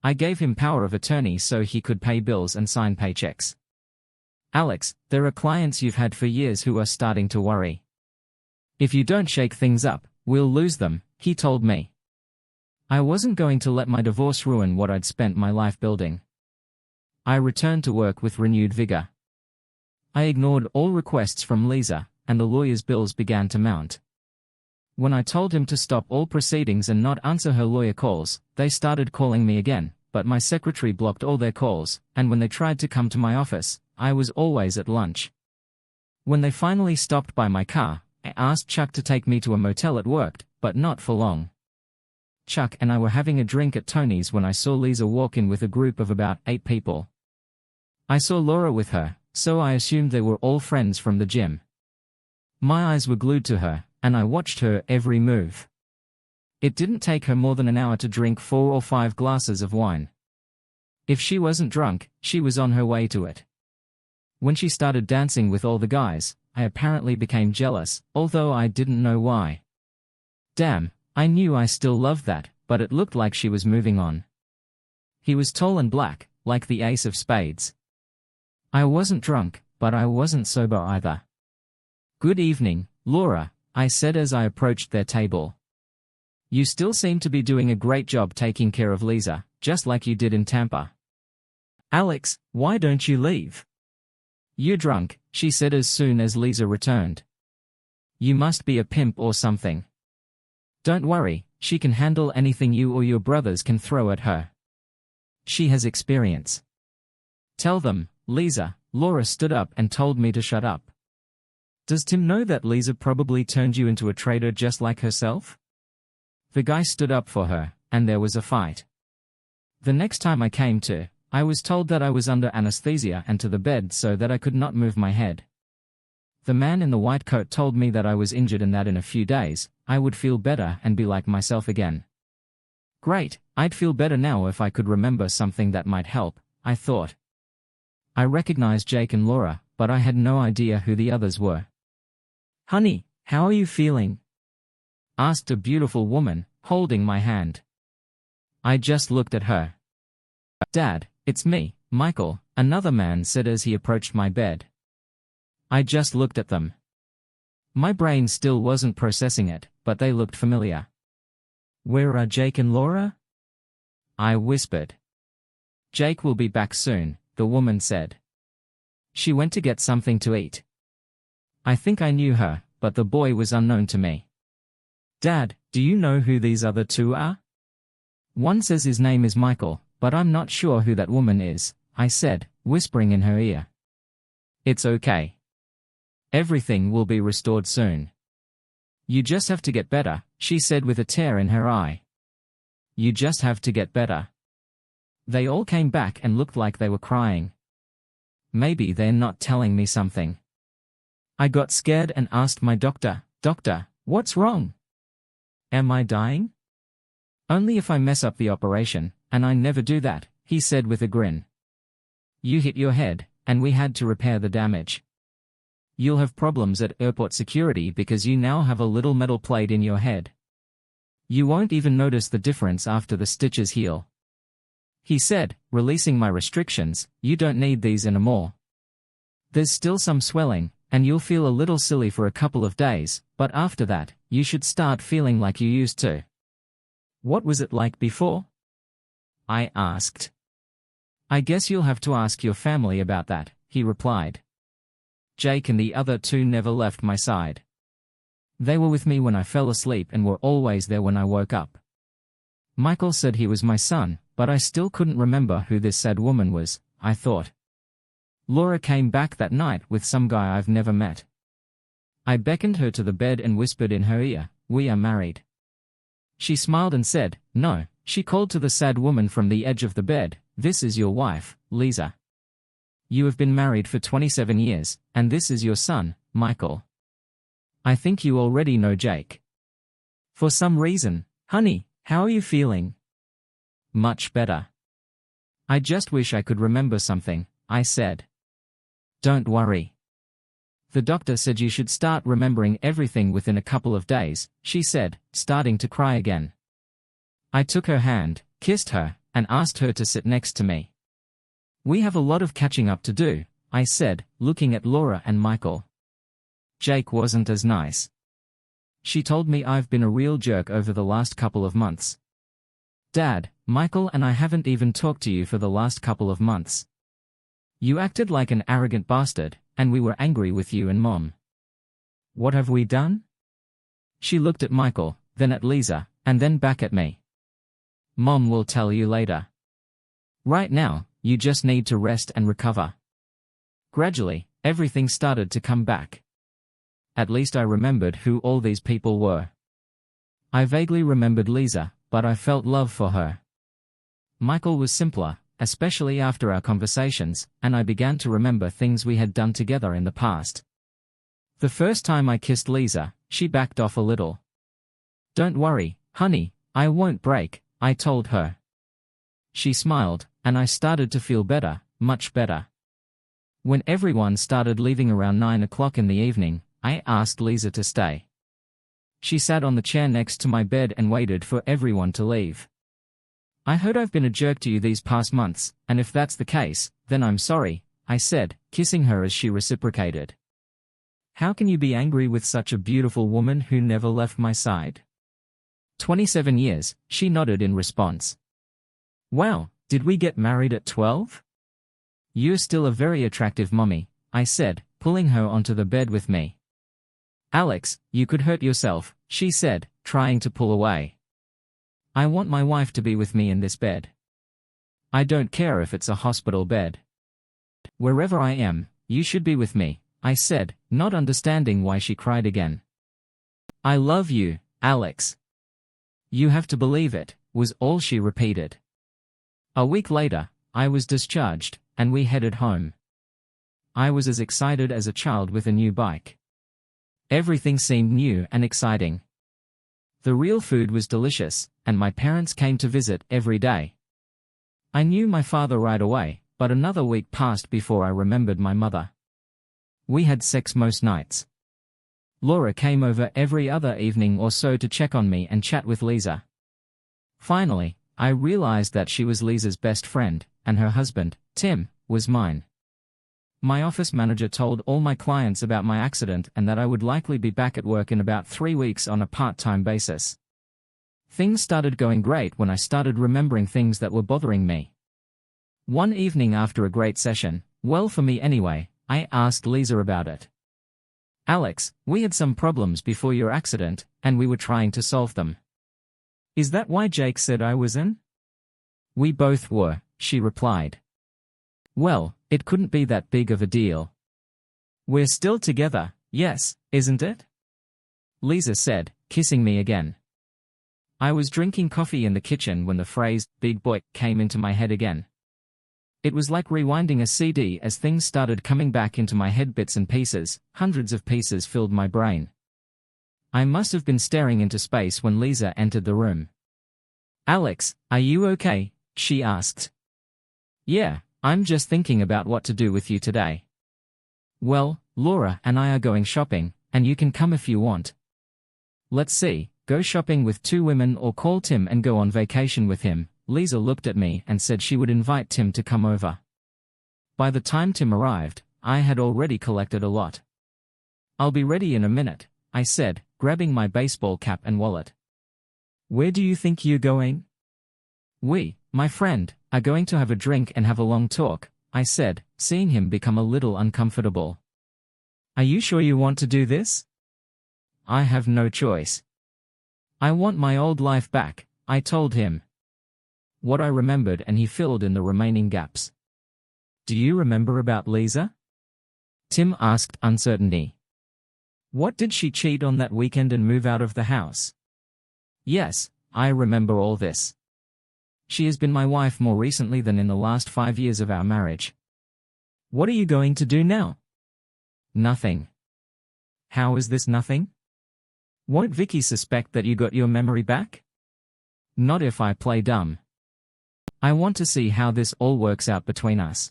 I gave him power of attorney so he could pay bills and sign paychecks. Alex, there are clients you've had for years who are starting to worry. If you don't shake things up, we'll lose them, he told me. I wasn't going to let my divorce ruin what I'd spent my life building. I returned to work with renewed vigor. I ignored all requests from Liza, and the lawyer's bills began to mount. When I told him to stop all proceedings and not answer her lawyer calls, they started calling me again, but my secretary blocked all their calls, and when they tried to come to my office, I was always at lunch. When they finally stopped by my car, I asked Chuck to take me to a motel. It worked, but not for long. Chuck and I were having a drink at Tony's when I saw Liza walk in with a group of about 8 people. I saw Laura with her, so I assumed they were all friends from the gym. My eyes were glued to her, and I watched her every move. It didn't take her more than an hour to drink 4 or 5 glasses of wine. If she wasn't drunk, she was on her way to it. When she started dancing with all the guys, I apparently became jealous, although I didn't know why. Damn, I knew I still loved that, but it looked like she was moving on. He was tall and black, like the ace of spades. I wasn't drunk, but I wasn't sober either. "Good evening, Laura," I said as I approached their table. "You still seem to be doing a great job taking care of Liza, just like you did in Tampa." "Alex, why don't you leave?" "You're drunk," she said as soon as Liza returned. "You must be a pimp or something." "Don't worry, she can handle anything you or your brothers can throw at her. She has experience." "Tell them, Liza." Laura stood up and told me to shut up. "Does Tim know that Liza probably turned you into a traitor just like herself?" The guy stood up for her, and there was a fight. The next time I came to, I was told that I was under anesthesia and to the bed so that I could not move my head. The man in the white coat told me that I was injured and that in a few days, I would feel better and be like myself again. Great, I'd feel better now if I could remember something that might help, I thought. I recognized Jake and Laura, but I had no idea who the others were. "Honey, how are you feeling?" asked a beautiful woman, holding my hand. I just looked at her. "Dad, it's me, Michael," another man said as he approached my bed. I just looked at them. My brain still wasn't processing it, but they looked familiar. "Where are Jake and Laura?" I whispered. "Jake will be back soon," the woman said. "She went to get something to eat." I think I knew her, but the boy was unknown to me. "Dad, do you know who these other 2 are?" "One says his name is Michael, but I'm not sure who that woman is," I said, whispering in her ear. "It's okay. Everything will be restored soon. You just have to get better," she said with a tear in her eye. "You just have to get better." They all came back and looked like they were crying. Maybe they're not telling me something. I got scared and asked my doctor, "Doctor, what's wrong? Am I dying?" "Only if I mess up the operation, and I never do that," he said with a grin. "You hit your head, and we had to repair the damage. You'll have problems at airport security because you now have a little metal plate in your head. You won't even notice the difference after the stitches heal." He said, releasing my restrictions, "You don't need these anymore. There's still some swelling, and you'll feel a little silly for a couple of days, but after that, you should start feeling like you used to." "What was it like before?" I asked. "I guess you'll have to ask your family about that," he replied. Jake and the other 2 never left my side. They were with me when I fell asleep and were always there when I woke up. Michael said he was my son, but I still couldn't remember who this sad woman was, I thought. Laura came back that night with some guy I've never met. I beckoned her to the bed and whispered in her ear, "We are married." She smiled and said, "No," she called to the sad woman from the edge of the bed, "This is your wife, Liza. You have been married for 27 years, and this is your son, Michael. I think you already know Jake." For some reason. Honey, how are you feeling? Much better. I just wish I could remember something, I said. Don't worry. The doctor said you should start remembering everything within a couple of days, she said, starting to cry again. I took her hand, kissed her, and asked her to sit next to me. We have a lot of catching up to do, I said, looking at Laura and Michael. Jake wasn't as nice. She told me I've been a real jerk over the last couple of months. Dad, Michael and I haven't even talked to you for the last couple of months. You acted like an arrogant bastard, and we were angry with you and Mom. What have we done? She looked at Michael, then at Liza, and then back at me. Mom will tell you later. Right now, you just need to rest and recover. Gradually, everything started to come back. At least I remembered who all these people were. I vaguely remembered Liza, but I felt love for her. Michael was simpler, especially after our conversations, and I began to remember things we had done together in the past. The first time I kissed Liza, she backed off a little. Don't worry, honey, I won't break, I told her. She smiled, and I started to feel better, much better. When everyone started leaving around 9 o'clock in the evening, I asked Liza to stay. She sat on the chair next to my bed and waited for everyone to leave. I heard I've been a jerk to you these past months, and if that's the case, then I'm sorry, I said, kissing her as she reciprocated. How can you be angry with such a beautiful woman who never left my side? 27 years, she nodded in response. Wow, did we get married at 12? You're still a very attractive mommy, I said, pulling her onto the bed with me. Alex, you could hurt yourself, she said, trying to pull away. I want my wife to be with me in this bed. I don't care if it's a hospital bed. Wherever I am, you should be with me, I said, not understanding why she cried again. I love you, Alex. You have to believe it, was all she repeated. A week later, I was discharged, and we headed home. I was as excited as a child with a new bike. Everything seemed new and exciting. The real food was delicious, and my parents came to visit every day. I knew my father right away, but another week passed before I remembered my mother. We had sex most nights. Laura came over every other evening or so to check on me and chat with Liza. Finally, I realized that she was Liza's best friend, and her husband, Tim, was mine. My office manager told all my clients about my accident and that I would likely be back at work in about 3 weeks on a part-time basis. Things started going great when I started remembering things that were bothering me. One evening after a great session, well for me anyway, I asked Liza about it. Alex, we had some problems before your accident, and we were trying to solve them. Is that why Jake said I was in? We both were, she replied. Well, it couldn't be that big of a deal. We're still together, yes, isn't it? Liza said, kissing me again. I was drinking coffee in the kitchen when the phrase, big boy, came into my head again. It was like rewinding a CD as things started coming back into my head bits and pieces, hundreds of pieces filled my brain. I must have been staring into space when Liza entered the room. Alex, are you okay? She asked. Yeah, I'm just thinking about what to do with you today. Well, Laura and I are going shopping, and you can come if you want. Let's see, go shopping with 2 women or call Tim and go on vacation with him. Liza looked at me and said she would invite Tim to come over. By the time Tim arrived, I had already collected a lot. I'll be ready in a minute, I said, grabbing my baseball cap and wallet. Where do you think you're going? We, my friend, are going to have a drink and have a long talk, I said, seeing him become a little uncomfortable. Are you sure you want to do this? I have no choice. I want my old life back, I told him. What I remembered, and he filled in the remaining gaps. Do you remember about Liza? Tim asked uncertainty. What, did she cheat on that weekend and move out of the house? Yes, I remember all this. She has been my wife more recently than in the last 5 years of our marriage. What are you going to do now? Nothing. How is this nothing? Won't Vicky suspect that you got your memory back? Not if I play dumb. I want to see how this all works out between us.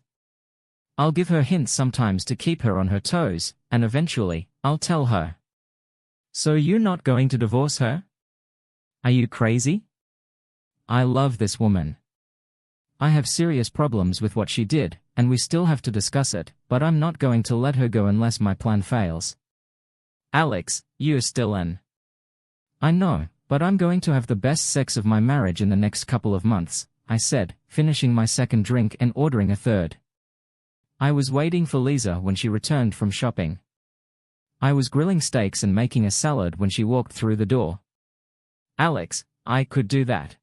I'll give her hints sometimes to keep her on her toes, and eventually, I'll tell her. So you're not going to divorce her? Are you crazy? I love this woman. I have serious problems with what she did, and we still have to discuss it, but I'm not going to let her go unless my plan fails. Alex, you're still in. I know, but I'm going to have the best sex of my marriage in the next couple of months, I said, finishing my second drink and ordering a third. I was waiting for Liza when she returned from shopping. I was grilling steaks and making a salad when she walked through the door. Alex, I could do that.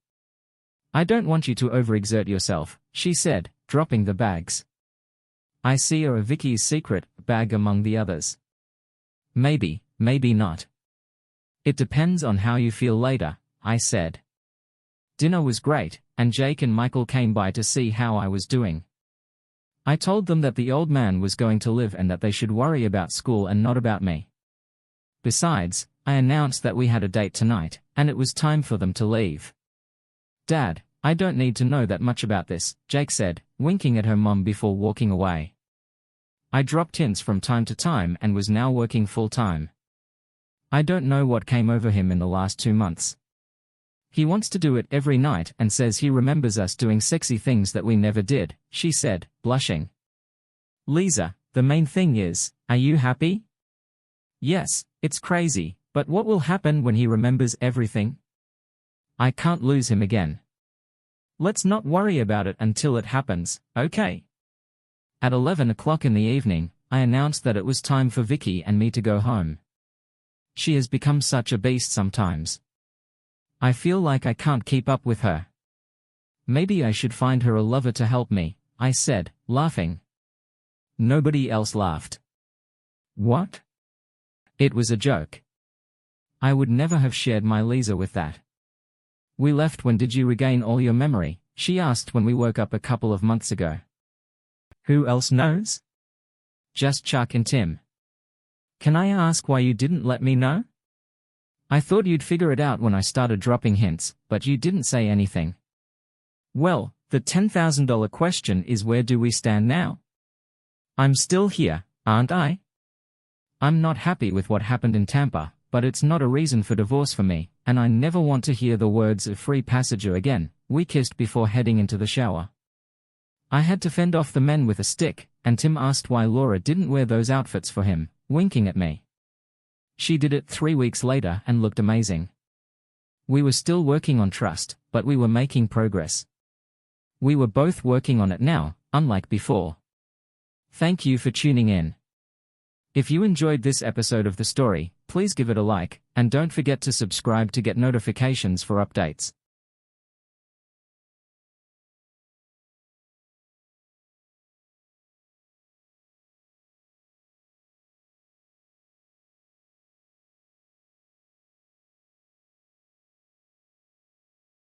I don't want you to overexert yourself, she said, dropping the bags. I see you're a Vicky's secret bag among the others. Maybe, maybe not. It depends on how you feel later, I said. Dinner was great, and Jake and Michael came by to see how I was doing. I told them that the old man was going to live and that they should worry about school and not about me. Besides, I announced that we had a date tonight, and it was time for them to leave. Dad, I don't need to know that much about this, Jake said, winking at her mom before walking away. I dropped hints from time to time and was now working full-time. I don't know what came over him in the last 2 months. He wants to do it every night and says he remembers us doing sexy things that we never did, she said, blushing. Liza, the main thing is, are you happy? Yes, it's crazy, but what will happen when he remembers everything? I can't lose him again. Let's not worry about it until it happens, okay? At 11 o'clock in the evening, I announced that it was time for Vicky and me to go home. She has become such a beast sometimes. I feel like I can't keep up with her. Maybe I should find her a lover to help me, I said, laughing. Nobody else laughed. What? It was a joke. I would never have shared my Liza with that. We left. When did you regain all your memory? She asked when we woke up a couple of months ago. Who else knows? Just Chuck and Tim. Can I ask why you didn't let me know? I thought you'd figure it out when I started dropping hints, but you didn't say anything. Well, the $10,000 question is, where do we stand now? I'm still here, aren't I? I'm not happy with what happened in Tampa, but it's not a reason for divorce for me, and I never want to hear the words of free passage again. We kissed before heading into the shower. I had to fend off the men with a stick, and Tim asked why Laura didn't wear those outfits for him, winking at me. She did it 3 weeks later and looked amazing. We were still working on trust, but we were making progress. We were both working on it now, unlike before. Thank you for tuning in. If you enjoyed this episode of the story, please give it a like, and don't forget to subscribe to get notifications for updates.